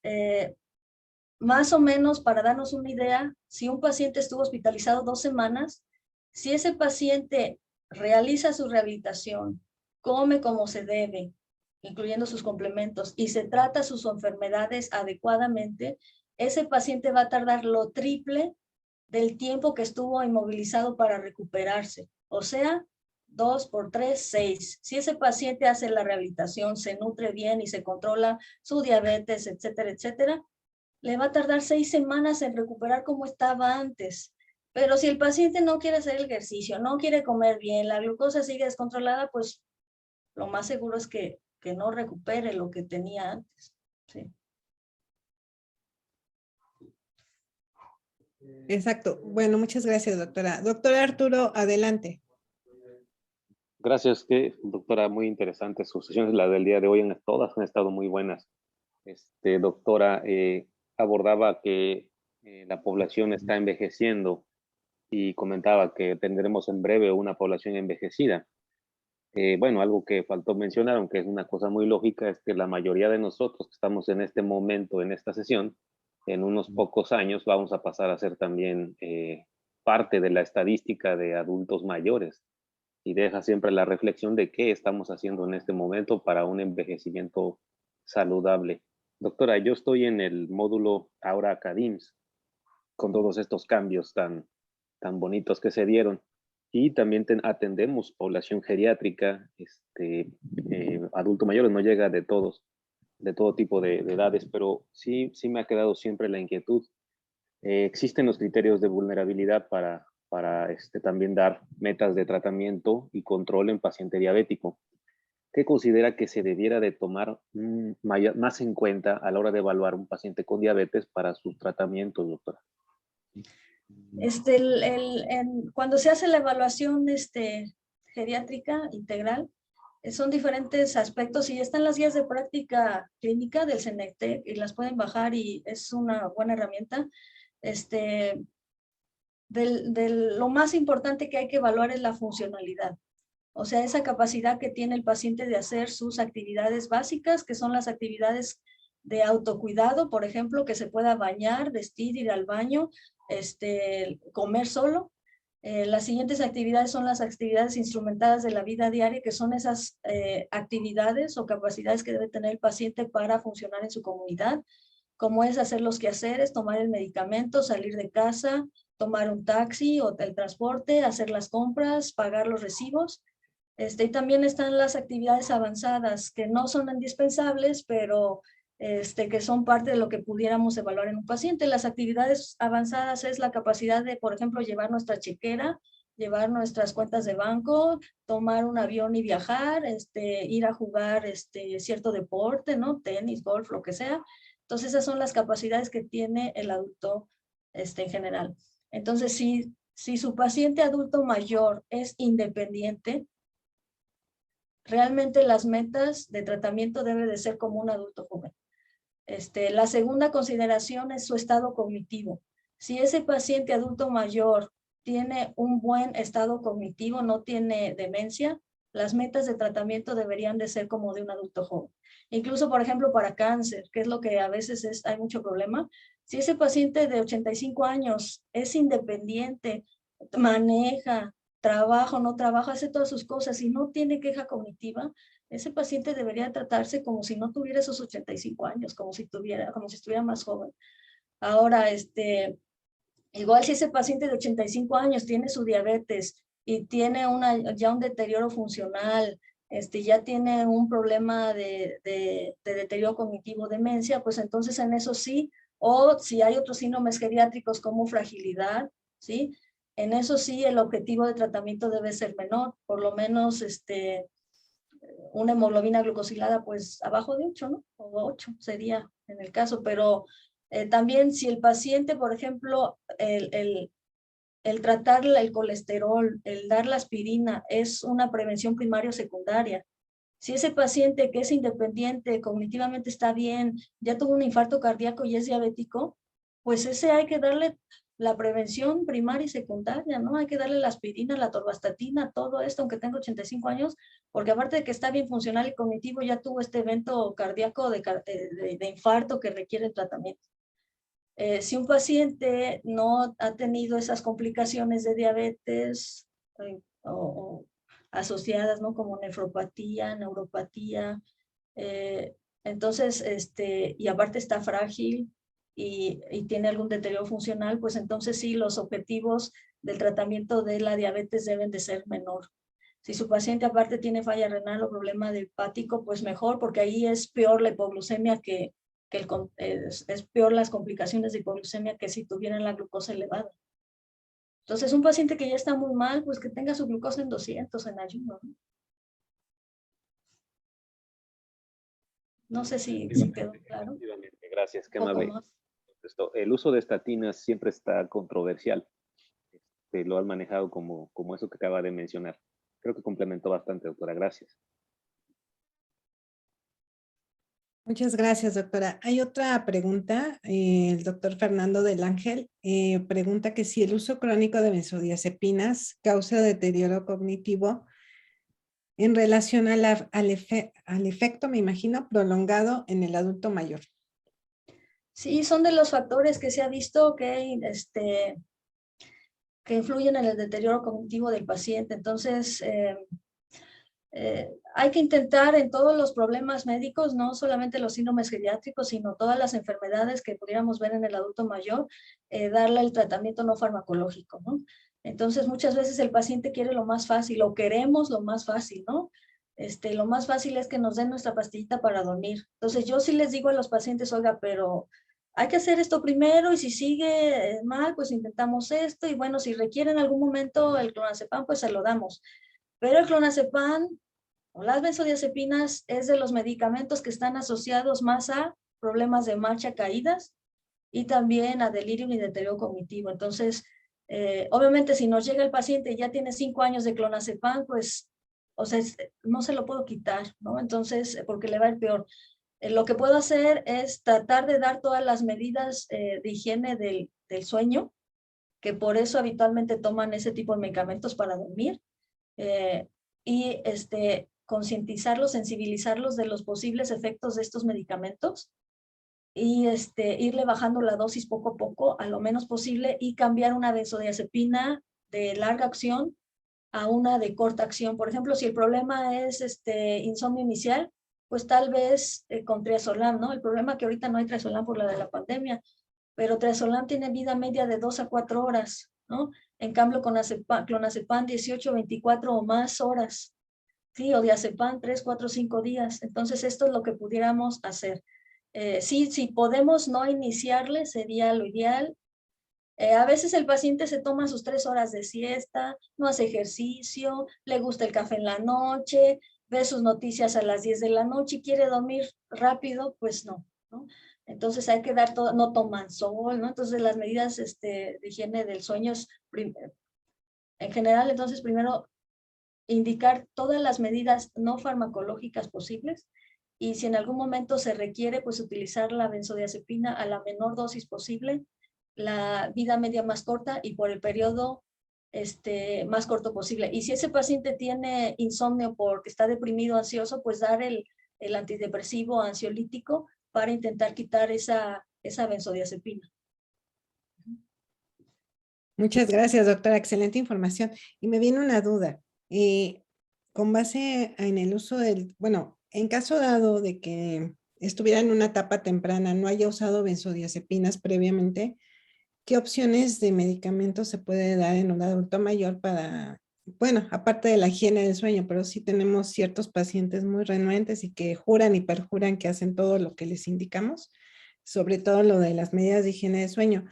más o menos para darnos una idea, si un paciente estuvo hospitalizado 2 semanas, si ese paciente realiza su rehabilitación, come como se debe, incluyendo sus complementos, y se trata sus enfermedades adecuadamente, ese paciente va a tardar lo triple del tiempo que estuvo inmovilizado para recuperarse. O sea, 2 por 3, 6. Si ese paciente hace la rehabilitación, se nutre bien y se controla su diabetes, etcétera, etcétera, le va a tardar 6 semanas en recuperar como estaba antes. Pero si el paciente no quiere hacer el ejercicio, no quiere comer bien, la glucosa sigue descontrolada, pues lo más seguro es que no recupere lo que tenía antes. Sí. Exacto. Bueno, muchas gracias, doctora. Doctor Arturo, adelante. Gracias, doctora, muy interesantes sus sesiones. Las del día de hoy todas han estado muy buenas. Doctora, abordaba que la población está envejeciendo y comentaba que tendremos en breve una población envejecida. Bueno, algo que faltó mencionar, aunque es una cosa muy lógica, es que la mayoría de nosotros que estamos en este momento, en esta sesión, en unos pocos años vamos a pasar a ser también parte de la estadística de adultos mayores, y deja siempre la reflexión de qué estamos haciendo en este momento para un envejecimiento saludable. Doctora, yo estoy en el módulo Aura Acadims, con todos estos cambios tan bonitos que se dieron. Y también atendemos población geriátrica, adulto mayores, no llega de todo tipo de edades, pero sí me ha quedado siempre la inquietud. Existen los criterios de vulnerabilidad para también dar metas de tratamiento y control en paciente diabético. ¿Qué considera que se debiera de tomar más en cuenta a la hora de evaluar un paciente con diabetes para sus tratamientos, doctora? Cuando se hace la evaluación geriátrica integral, son diferentes aspectos y están las guías de práctica clínica del CENECTEC y las pueden bajar y es una buena herramienta. Lo más importante que hay que evaluar es la funcionalidad. O sea, esa capacidad que tiene el paciente de hacer sus actividades básicas, que son las actividades de autocuidado, por ejemplo, que se pueda bañar, vestir, ir al baño, comer solo. Las siguientes actividades son las actividades instrumentadas de la vida diaria, que son esas actividades o capacidades que debe tener el paciente para funcionar en su comunidad, como es hacer los quehaceres, tomar el medicamento, salir de casa, tomar un taxi o el transporte, hacer las compras, pagar los recibos. Y también están las actividades avanzadas, que no son indispensables, pero que son parte de lo que pudiéramos evaluar en un paciente. Las actividades avanzadas es la capacidad de, por ejemplo, llevar nuestra chequera, llevar nuestras cuentas de banco, tomar un avión y viajar, ir a jugar cierto deporte, ¿no? Tenis, golf, lo que sea. Entonces, esas son las capacidades que tiene el adulto en general. Entonces, si su paciente adulto mayor es independiente, realmente las metas de tratamiento deben de ser como un adulto joven. La segunda consideración es su estado cognitivo. Si ese paciente adulto mayor tiene un buen estado cognitivo, no tiene demencia, las metas de tratamiento deberían de ser como de un adulto joven. Incluso, por ejemplo, para cáncer, que es lo que a veces hay mucho problema. Si ese paciente de 85 años es independiente, maneja, trabaja o no trabaja, hace todas sus cosas y no tiene queja cognitiva, ese paciente debería tratarse como si no tuviera esos 85 años, como si estuviera más joven. Ahora, igual si ese paciente de 85 años tiene su diabetes y tiene ya un deterioro funcional, ya tiene un problema de deterioro cognitivo, demencia, pues entonces en eso sí, o si hay otros síndromes geriátricos como fragilidad, ¿sí? En eso sí el objetivo de tratamiento debe ser menor, por lo menos una hemoglobina glucosilada pues abajo de 8, ¿no? O 8 sería en el caso, pero también si el paciente, por ejemplo, el tratar el colesterol, el dar la aspirina es una prevención primaria o secundaria. Si ese paciente que es independiente, cognitivamente está bien, ya tuvo un infarto cardíaco y es diabético, pues ese hay que darle la prevención primaria y secundaria, ¿no? Hay que darle la aspirina, la atorvastatina, todo esto, aunque tenga 85 años, porque aparte de que está bien funcional y cognitivo, ya tuvo este evento cardíaco de infarto que requiere tratamiento. Si un paciente no ha tenido esas complicaciones de diabetes o asociadas, ¿no? Como nefropatía, neuropatía, entonces, y aparte está frágil y tiene algún deterioro funcional, pues entonces sí, los objetivos del tratamiento de la diabetes deben de ser menor. Si su paciente aparte tiene falla renal o problema de hepático, pues mejor, porque ahí es peor la hipoglucemia es peor las complicaciones de hipoglucemia que si tuvieran la glucosa elevada. Entonces, un paciente que ya está muy mal, pues que tenga su glucosa en 200 en ayuno, ¿no? No sé si quedó claro. Gracias, qué Un poco amable. más. El uso de estatinas siempre está controversial. Lo han manejado como eso que acaba de mencionar. Creo que complementó bastante, doctora. Gracias. Muchas gracias, doctora. Hay otra pregunta. El doctor Fernando del Ángel pregunta que si el uso crónico de benzodiazepinas causa deterioro cognitivo en relación al efecto, me imagino, prolongado en el adulto mayor. Sí, son de los factores que se ha visto que influyen en el deterioro cognitivo del paciente. Entonces, hay que intentar en todos los problemas médicos, no solamente los síndromes geriátricos, sino todas las enfermedades que pudiéramos ver en el adulto mayor, darle el tratamiento no farmacológico, ¿no? Entonces, muchas veces el paciente quiere lo más fácil, o queremos lo más fácil, ¿no? Lo más fácil es que nos den nuestra pastillita para dormir. Entonces, yo sí les digo a los pacientes, oiga, pero hay que hacer esto primero y si sigue mal, pues intentamos esto y bueno, si requiere en algún momento el clonazepam, pues se lo damos. Pero el clonazepam o las benzodiazepinas es de los medicamentos que están asociados más a problemas de marcha, caídas y también a delirium y deterioro cognitivo. Entonces, obviamente si nos llega el paciente y ya tiene 5 años de clonazepam, pues, o sea, no se lo puedo quitar, ¿no? Entonces, porque le va a ir peor. Lo que puedo hacer es tratar de dar todas las medidas de higiene del sueño, que por eso habitualmente toman ese tipo de medicamentos para dormir, y concientizarlos, sensibilizarlos de los posibles efectos de estos medicamentos y irle bajando la dosis poco a poco a lo menos posible y cambiar una benzodiazepina de larga acción a una de corta acción. Por ejemplo, si el problema es insomnio inicial, pues tal vez con triazolam, ¿no? El problema es que ahorita no hay triazolam por la de la pandemia, pero triazolam tiene vida media de 2 a 4 horas, ¿no? En cambio, con clonazepam 18, 24 o más horas, ¿sí? O diazepam 3, 4, 5 días. Entonces, esto es lo que pudiéramos hacer. Sí, si podemos no iniciarle, sería lo ideal. A veces el paciente se toma sus 3 horas de siesta, no hace ejercicio, le gusta el café en la noche, ve sus noticias a las 10 de la noche y quiere dormir rápido, pues no, ¿no? Entonces hay que dar todo, no toman sol, ¿no? Entonces las medidas de higiene del sueño es, en general, entonces primero indicar todas las medidas no farmacológicas posibles y si en algún momento se requiere, pues utilizar la benzodiazepina a la menor dosis posible, la vida media más corta y por el periodo más corto posible. Y si ese paciente tiene insomnio porque está deprimido, ansioso, pues dar el antidepresivo ansiolítico para intentar quitar esa benzodiazepina. Muchas gracias, doctora. Excelente información. Y me viene una duda. Con base en el uso bueno, en caso dado de que estuviera en una etapa temprana, no haya usado benzodiazepinas previamente, ¿qué opciones de medicamentos se puede dar en un adulto mayor para, bueno, aparte de la higiene del sueño, pero sí tenemos ciertos pacientes muy renuentes y que juran y perjuran que hacen todo lo que les indicamos, sobre todo lo de las medidas de higiene del sueño?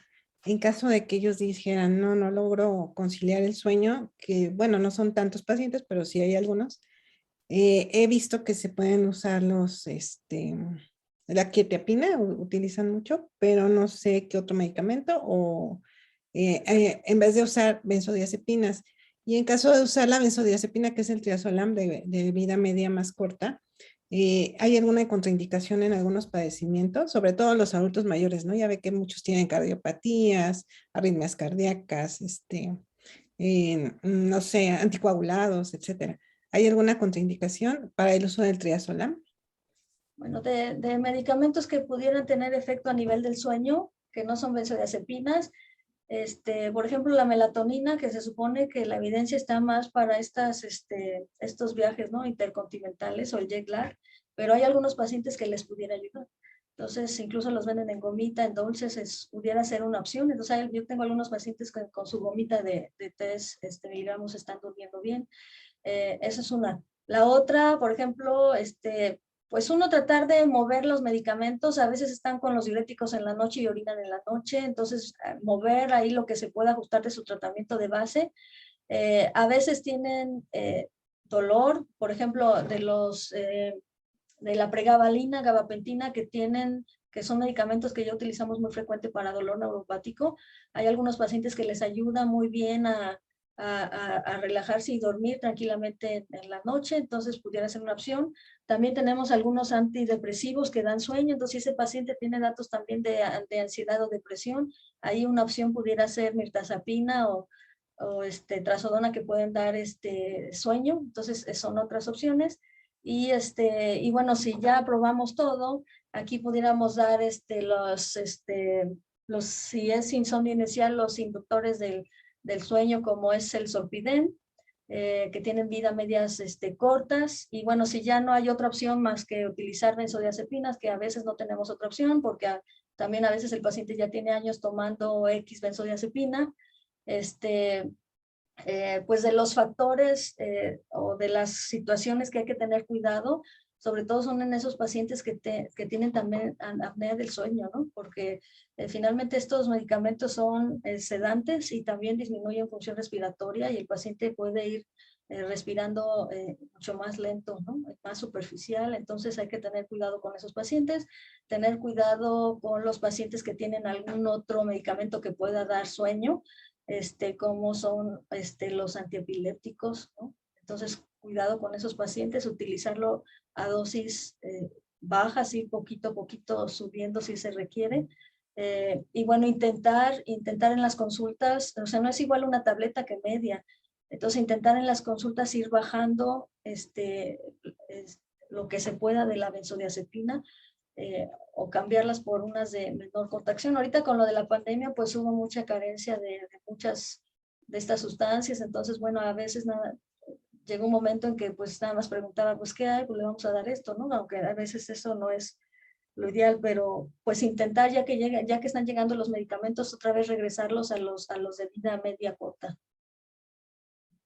En caso de que ellos dijeran, no, no logro conciliar el sueño, que bueno, no son tantos pacientes, pero sí hay algunos, he visto que se pueden usar la quetiapina, utilizan mucho, pero no sé qué otro medicamento o en vez de usar benzodiazepinas. Y en caso de usar la benzodiazepina, que es el triazolam de vida media más corta, ¿hay alguna contraindicación en algunos padecimientos? Sobre todo los adultos mayores, ¿no? Ya ve que muchos tienen cardiopatías, arritmias cardíacas, no sé, anticoagulados, etcétera. ¿Hay alguna contraindicación para el uso del triazolam? Bueno, de medicamentos que pudieran tener efecto a nivel del sueño, que no son benzodiazepinas, por ejemplo, la melatonina, que se supone que la evidencia está más para estos viajes, ¿no?, intercontinentales o el jet lag, pero hay algunos pacientes que les pudiera ayudar. Entonces, incluso los venden en gomita, en dulces, pudiera ser una opción. Entonces, yo tengo algunos pacientes que con su gomita de 3 miligramos están durmiendo bien. Esa es una. La otra, por ejemplo, pues uno tratar de mover los medicamentos, a veces están con los diuréticos en la noche y orinan en la noche, entonces mover ahí lo que se pueda ajustar de su tratamiento de base. A veces tienen dolor, por ejemplo, de la pregabalina, gabapentina, que son medicamentos que ya utilizamos muy frecuente para dolor neuropático. Hay algunos pacientes que les ayuda muy bien a relajarse y dormir tranquilamente en la noche, entonces pudiera ser una opción. También tenemos algunos antidepresivos que dan sueño, entonces si ese paciente tiene datos también de ansiedad o depresión, ahí una opción pudiera ser mirtazapina o trazodona, que pueden dar sueño, entonces son otras opciones. Y bueno, si ya aprobamos todo, aquí pudiéramos dar si es insomnio inicial, los inductores del sueño, como es el Zolpidem, que tienen vida medias cortas. Y bueno, si ya no hay otra opción más que utilizar benzodiazepinas, que a veces no tenemos otra opción, porque también a veces el paciente ya tiene años tomando X benzodiazepina, pues de los factores o de las situaciones que hay que tener cuidado, sobre todo son en esos pacientes que tienen también apnea del sueño, ¿no? Porque finalmente estos medicamentos son sedantes y también disminuyen función respiratoria, y el paciente puede ir respirando mucho más lento, ¿no?, más superficial. Entonces hay que tener cuidado con esos pacientes, tener cuidado con los pacientes que tienen algún otro medicamento que pueda dar sueño, como son los antiepilépticos, ¿no? Entonces, cuidado con esos pacientes, utilizarlo a dosis bajas y poquito a poquito subiendo si se requiere. Y bueno, intentar en las consultas, o sea, no es igual una tableta que media. Entonces, intentar en las consultas ir bajando lo que se pueda de la benzodiazepina, o cambiarlas por unas de menor contracción. Ahorita con lo de la pandemia, pues hubo mucha carencia de muchas de estas sustancias. Entonces, bueno, a veces llegó un momento en que pues nada más preguntaba, pues ¿qué hay? Pues le vamos a dar esto, ¿no? Aunque a veces eso no es lo ideal, pero pues intentar, ya que están llegando los medicamentos, otra vez regresarlos a los de vida media corta.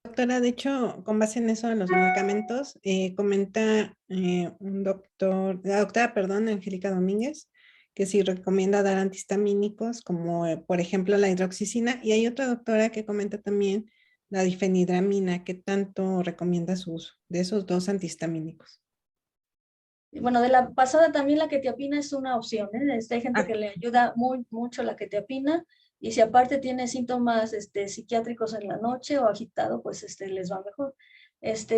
Doctora, de hecho, con base en eso de los medicamentos, comenta la doctora, perdón, Angélica Domínguez, que sí recomienda dar antihistamínicos como por ejemplo la hidroxicina, y hay otra doctora que comenta también la difenidramina. ¿Qué tanto recomienda su uso de esos dos antihistamínicos? Y bueno, de la pasada también la quetiapina es una opción, ¿eh? Hay gente que le ayuda mucho la quetiapina, y si aparte tiene síntomas psiquiátricos en la noche o agitado, pues les va mejor.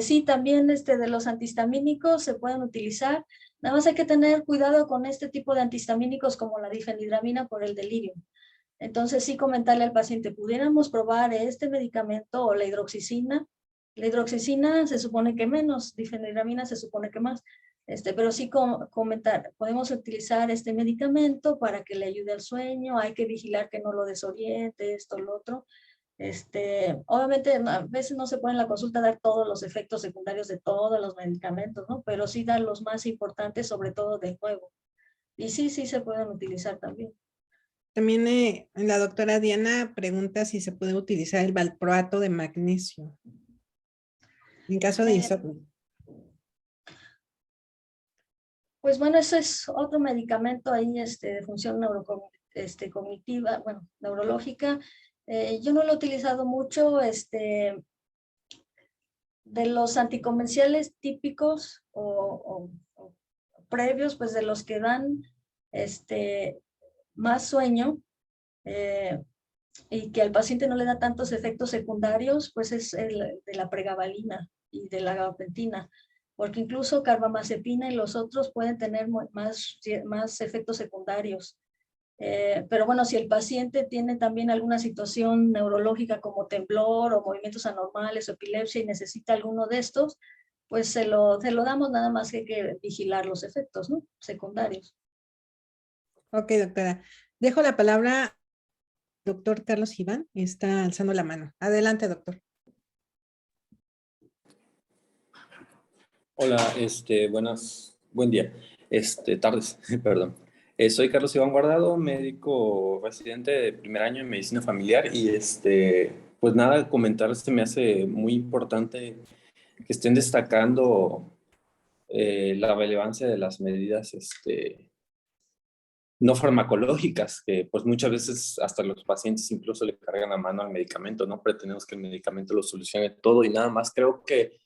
Sí, también de los antihistamínicos se pueden utilizar. Nada más hay que tener cuidado con este tipo de antihistamínicos como la difenidramina por el delirio. Entonces sí comentarle al paciente, pudiéramos probar este medicamento o la hidroxicina. La hidroxicina se supone que menos, difenhidramina se supone que más. Pero sí comentar, podemos utilizar este medicamento para que le ayude al sueño, hay que vigilar que no lo desoriente, esto, lo otro. Obviamente a veces no se puede en la consulta dar todos los efectos secundarios de todos los medicamentos, ¿no? Pero sí dar los más importantes, sobre todo de nuevo. Y sí se pueden utilizar también. También la doctora Diana pregunta si se puede utilizar el valproato de magnesio en caso de Eh, insomnio. Pues bueno, ese es otro medicamento ahí de función cognitiva, bueno, neurológica. Yo no lo he utilizado mucho, de los anticomerciales típicos o previos, pues de los que dan más sueño y que al paciente no le da tantos efectos secundarios, pues es el de la pregabalina y de la gabapentina, porque incluso carbamazepina y los otros pueden tener más efectos secundarios. Pero bueno, si el paciente tiene también alguna situación neurológica como temblor o movimientos anormales o epilepsia y necesita alguno de estos, pues se lo damos, nada más que hay que vigilar los efectos, ¿no? Secundarios. Ok, doctora. Dejo la palabra al doctor Carlos Iván. Está alzando la mano. Adelante, doctor. Hola, buen día, tardes, perdón. Soy Carlos Iván Guardado, médico residente de primer año en medicina familiar y pues nada, comentar, me hace muy importante que estén destacando la relevancia de las medidas, no farmacológicas, que pues muchas veces hasta los pacientes incluso le cargan la mano al medicamento, no pretendemos que el medicamento lo solucione todo y nada más. Creo que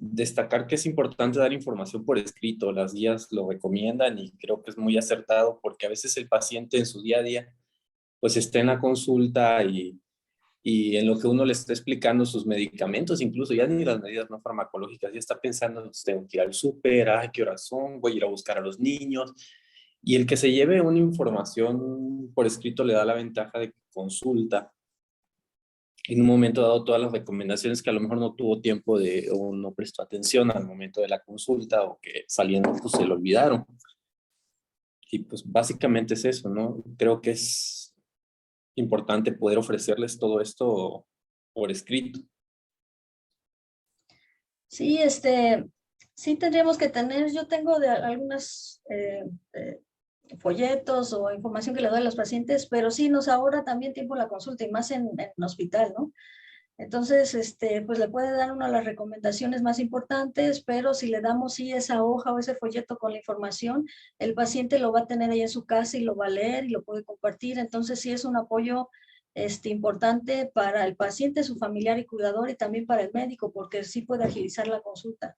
destacar que es importante dar información por escrito, las guías lo recomiendan y creo que es muy acertado porque a veces el paciente en su día a día pues está en la consulta y en lo que uno le está explicando sus medicamentos, incluso ya ni las medidas no farmacológicas, ya está pensando, tengo que ir al súper, ay, qué horas son, voy a ir a buscar a los niños. Y el que se lleve una información por escrito le da la ventaja de que consulta en un momento dado todas las recomendaciones que a lo mejor no tuvo tiempo de o no prestó atención al momento de la consulta o que saliendo pues se lo olvidaron. Y pues básicamente es eso, ¿no? Creo que es importante poder ofrecerles todo esto por escrito. Sí, sí tendríamos que tener, yo tengo de algunas folletos o información que le doy a los pacientes, pero sí nos ahorra también tiempo la consulta y más en hospital, ¿no? Entonces, pues le puede dar una de las recomendaciones más importantes, pero si le damos sí esa hoja o ese folleto con la información, el paciente lo va a tener ahí en su casa y lo va a leer y lo puede compartir. Entonces sí es un apoyo importante para el paciente, su familiar y cuidador y también para el médico, porque sí puede agilizar la consulta.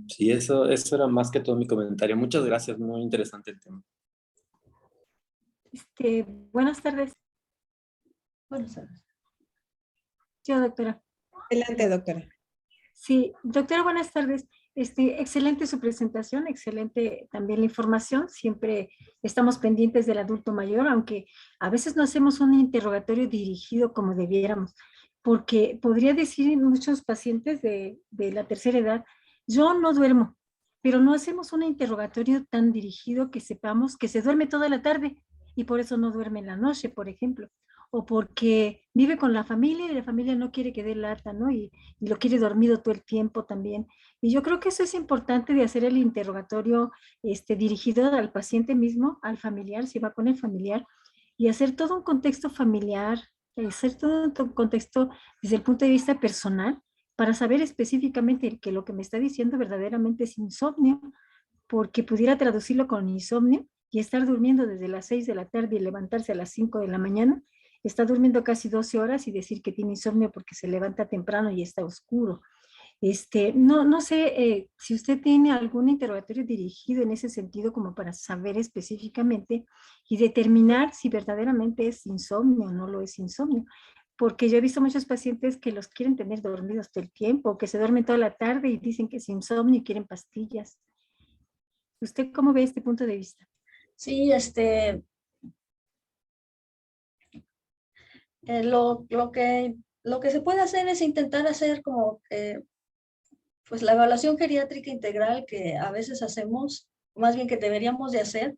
Sí, eso era más que todo mi comentario. Muchas gracias, muy interesante el tema. Buenas tardes. Buenas tardes. Yo, doctora. Adelante, doctora. Sí, doctora, buenas tardes. Excelente su presentación, excelente también la información. Siempre estamos pendientes del adulto mayor, aunque a veces no hacemos un interrogatorio dirigido como debiéramos, porque podría decir en muchos pacientes de la tercera edad, yo no duermo, pero no hacemos un interrogatorio tan dirigido que sepamos que se duerme toda la tarde y por eso no duerme en la noche, por ejemplo, o porque vive con la familia y la familia no quiere que dé lata, ¿no? Y lo quiere dormido todo el tiempo también. Y yo creo que eso es importante de hacer el interrogatorio dirigido al paciente mismo, al familiar, si va con el familiar, y hacer todo un contexto familiar, hacer todo un contexto desde el punto de vista personal, para saber específicamente que lo que me está diciendo verdaderamente es insomnio, porque pudiera traducirlo con insomnio y estar durmiendo desde las 6 de la tarde y levantarse a las 5 de la mañana, está durmiendo casi 12 horas y decir que tiene insomnio porque se levanta temprano y está oscuro. No sé si usted tiene algún interrogatorio dirigido en ese sentido como para saber específicamente y determinar si verdaderamente es insomnio o no lo es insomnio. Porque yo he visto muchos pacientes que los quieren tener dormidos todo el tiempo, que se duermen toda la tarde y dicen que es insomnio y quieren pastillas. ¿Usted cómo ve este punto de vista? Sí, Lo que se puede hacer es intentar hacer como pues la evaluación geriátrica integral que a veces hacemos, más bien que deberíamos de hacer,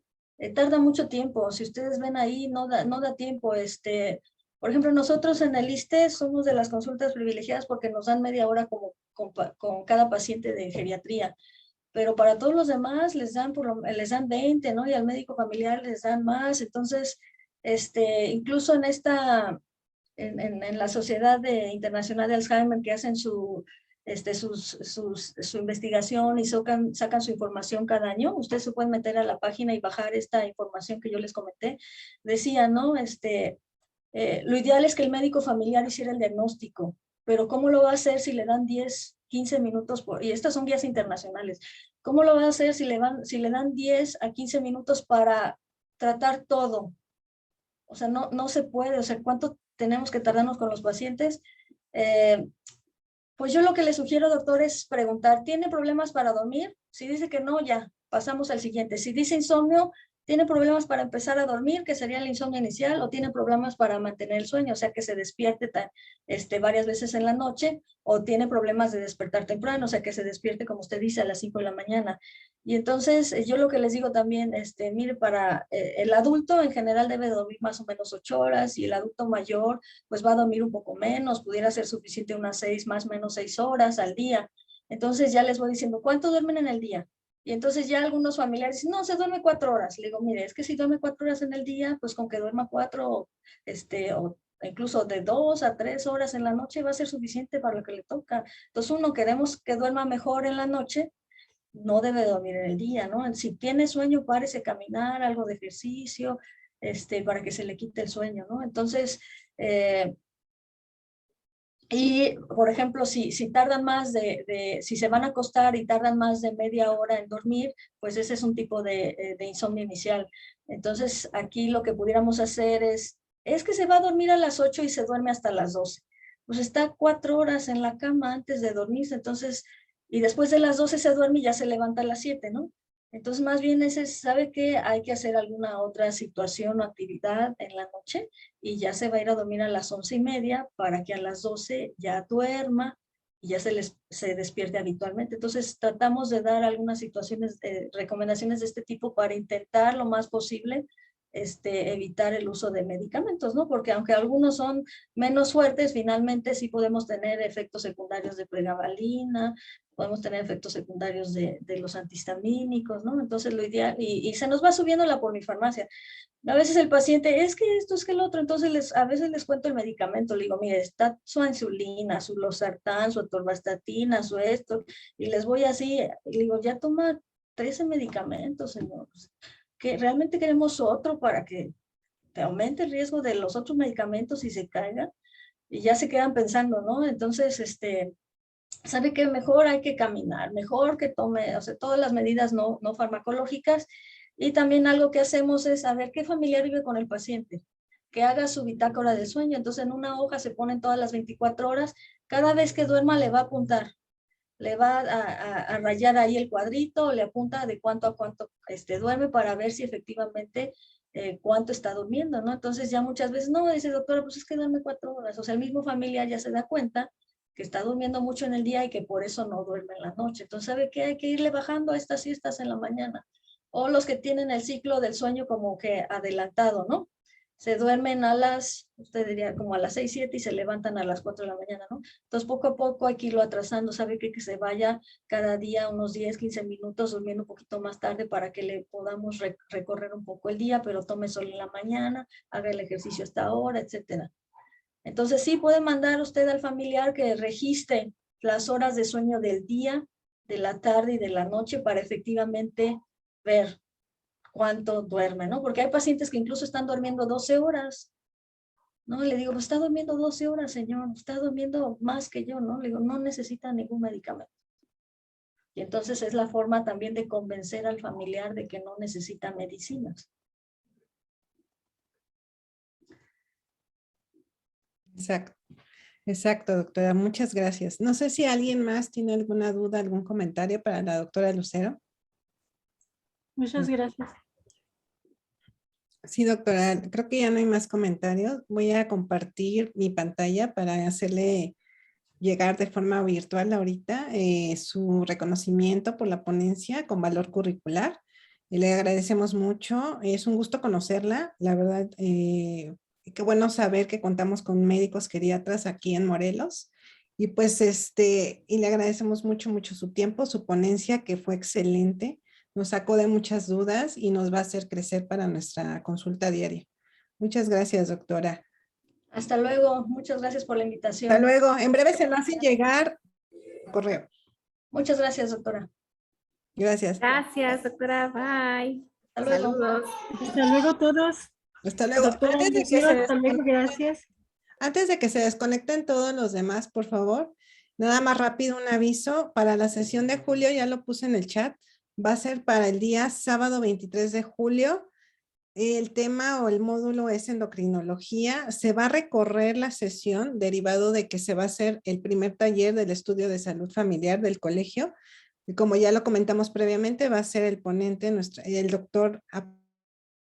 tarda mucho tiempo. Si ustedes ven ahí, no da tiempo. Por ejemplo, nosotros en el ISSSTE somos de las consultas privilegiadas porque nos dan media hora como con cada paciente de geriatría. Pero para todos los demás les dan 20, ¿no? Y al médico familiar les dan más. Entonces, incluso en la Sociedad Internacional de Alzheimer que hacen su investigación y sacan su información cada año, ustedes se pueden meter a la página y bajar esta información que yo les comenté. Decía, ¿no? Lo ideal es que el médico familiar hiciera el diagnóstico, pero ¿cómo lo va a hacer si le dan 10, 15 minutos? Y estas son guías internacionales. ¿Cómo lo va a hacer si le dan 10 a 15 minutos para tratar todo? O sea, no se puede. O sea, ¿cuánto tenemos que tardarnos con los pacientes? Pues yo lo que le sugiero, doctor, es preguntar, ¿tiene problemas para dormir? Si dice que no, ya, pasamos al siguiente. Si dice insomnio, ¿tiene problemas para empezar a dormir, que sería el insomnio inicial, o tiene problemas para mantener el sueño, o sea, que se despierte varias veces en la noche, o tiene problemas de despertar temprano, o sea, que se despierte, como usted dice, a las 5 de la mañana? Y entonces, yo lo que les digo también, mire, para el adulto en general debe dormir más o menos 8 horas, y el adulto mayor, pues va a dormir un poco menos, pudiera ser suficiente unas 6, más o menos 6 horas al día. Entonces ya les voy diciendo, ¿cuánto duermen en el día? Y entonces ya algunos familiares dicen, no, se duerme 4 horas. Le digo, mire, es que si duerme 4 horas en el día, pues con que duerma 4, o incluso de 2 a 3 horas en la noche va a ser suficiente para lo que le toca. Entonces uno queremos que duerma mejor en la noche, no debe dormir en el día, ¿no? Si tiene sueño, párese a caminar, algo de ejercicio, para que se le quite el sueño, ¿no? Entonces, y, por ejemplo, si tardan más si se van a acostar y tardan más de media hora en dormir, pues ese es un tipo de insomnio inicial. Entonces, aquí lo que pudiéramos hacer es que se va a dormir a las 8 y se duerme hasta las 12. Pues está 4 horas en la cama antes de dormirse, entonces, y después de las 12 se duerme y ya se levanta a las 7, ¿no? Entonces, más bien ¿sabe qué? Hay que hacer alguna otra situación o actividad en la noche y ya se va a ir a dormir a las 11:30 para que a las 12 ya duerma y ya se despierte habitualmente. Entonces, tratamos de dar algunas situaciones, recomendaciones de este tipo para intentar lo más posible evitar el uso de medicamentos, ¿no? Porque aunque algunos son menos fuertes, finalmente sí podemos tener efectos secundarios de pregabalina, podemos tener efectos secundarios de los antihistamínicos, ¿no? Entonces lo ideal, y se nos va subiendo la polifarmacia. A veces el paciente, es que esto, es que el otro, entonces a veces les cuento el medicamento, le digo, mire, está su insulina, su losartán, su atorvastatina, su esto, y les voy así, y le digo, ya toma 13 medicamentos, señor, que realmente queremos otro para que te aumente el riesgo de los otros medicamentos y se caigan, y ya se quedan pensando, ¿no? Entonces, ¿sabe qué? Mejor hay que caminar, mejor que tome, o sea, todas las medidas no farmacológicas. Y también algo que hacemos es saber qué familiar vive con el paciente, que haga su bitácora de sueño. Entonces en una hoja se ponen todas las 24 horas, cada vez que duerma le va a apuntar, le va a rayar ahí el cuadrito, le apunta de cuánto a cuánto duerme para ver si efectivamente cuánto está durmiendo, ¿no? Entonces ya muchas veces, no, dice doctora, pues es que duerme 4 horas. O sea, el mismo familiar ya se da cuenta que está durmiendo mucho en el día y que por eso no duerme en la noche. Entonces, ¿sabe qué? Hay que irle bajando a estas siestas en la mañana. O los que tienen el ciclo del sueño como que adelantado, ¿no? Se duermen usted diría como a las 6, 7 y se levantan a las 4 de la mañana, ¿no? Entonces, poco a poco hay que irlo atrasando. ¿Sabe qué? Que se vaya cada día unos 10, 15 minutos durmiendo un poquito más tarde para que le podamos recorrer un poco el día, pero tome sol en la mañana, haga el ejercicio hasta ahora, etcétera. Entonces, sí puede mandar usted al familiar que registre las horas de sueño del día, de la tarde y de la noche para efectivamente ver cuánto duerme, ¿no? Porque hay pacientes que incluso están durmiendo 12 horas, ¿no? Le digo, pues está durmiendo 12 horas, señor, está durmiendo más que yo, ¿no? Le digo, no necesita ningún medicamento. Y entonces es la forma también de convencer al familiar de que no necesita medicinas. Exacto. Exacto, doctora. Muchas gracias. No sé si alguien más tiene alguna duda, algún comentario para la doctora Lucero. Muchas gracias. Sí, doctora, creo que ya no hay más comentarios. Voy a compartir mi pantalla para hacerle llegar de forma virtual ahorita su reconocimiento por la ponencia con valor curricular. Y le agradecemos mucho. Es un gusto conocerla. La verdad, qué bueno saber que contamos con médicos geriatras aquí en Morelos. Y pues y le agradecemos mucho, mucho su tiempo, su ponencia, que fue excelente. Nos sacó de muchas dudas y nos va a hacer crecer para nuestra consulta diaria. Muchas gracias, doctora. Hasta luego. Muchas gracias por la Hasta invitación. luego. En breve se lo hacen llegar correo. Muchas gracias, doctora. Gracias. Gracias, doctora. Bye. Hasta luego. Saludos. Hasta luego todos. Hasta luego. Doctora Lucero, hasta luego, gracias. Antes de que se desconecten todos los demás, por favor, nada más rápido un aviso. Para la sesión de julio, ya lo puse en el chat, va a ser para el día sábado 23 de julio. El tema o el módulo es endocrinología. Se va a recorrer la sesión derivado de que se va a hacer el primer taller del estudio de salud familiar del colegio. Y como ya lo comentamos previamente, va a ser el ponente, el doctor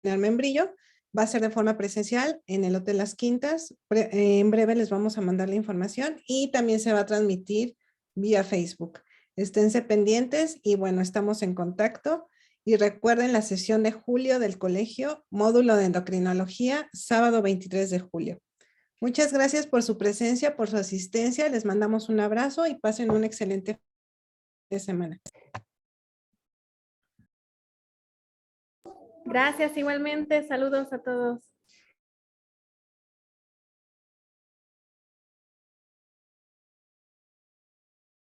Membrillo. Va a ser de forma presencial en el Hotel Las Quintas. En breve les vamos a mandar la información y también se va a transmitir vía Facebook. Esténse pendientes y bueno, estamos en contacto. Y recuerden la sesión de julio del colegio, módulo de endocrinología, sábado 23 de julio. Muchas gracias por su presencia, por su asistencia. Les mandamos un abrazo y pasen un excelente fin de semana. Gracias igualmente. Saludos a todos.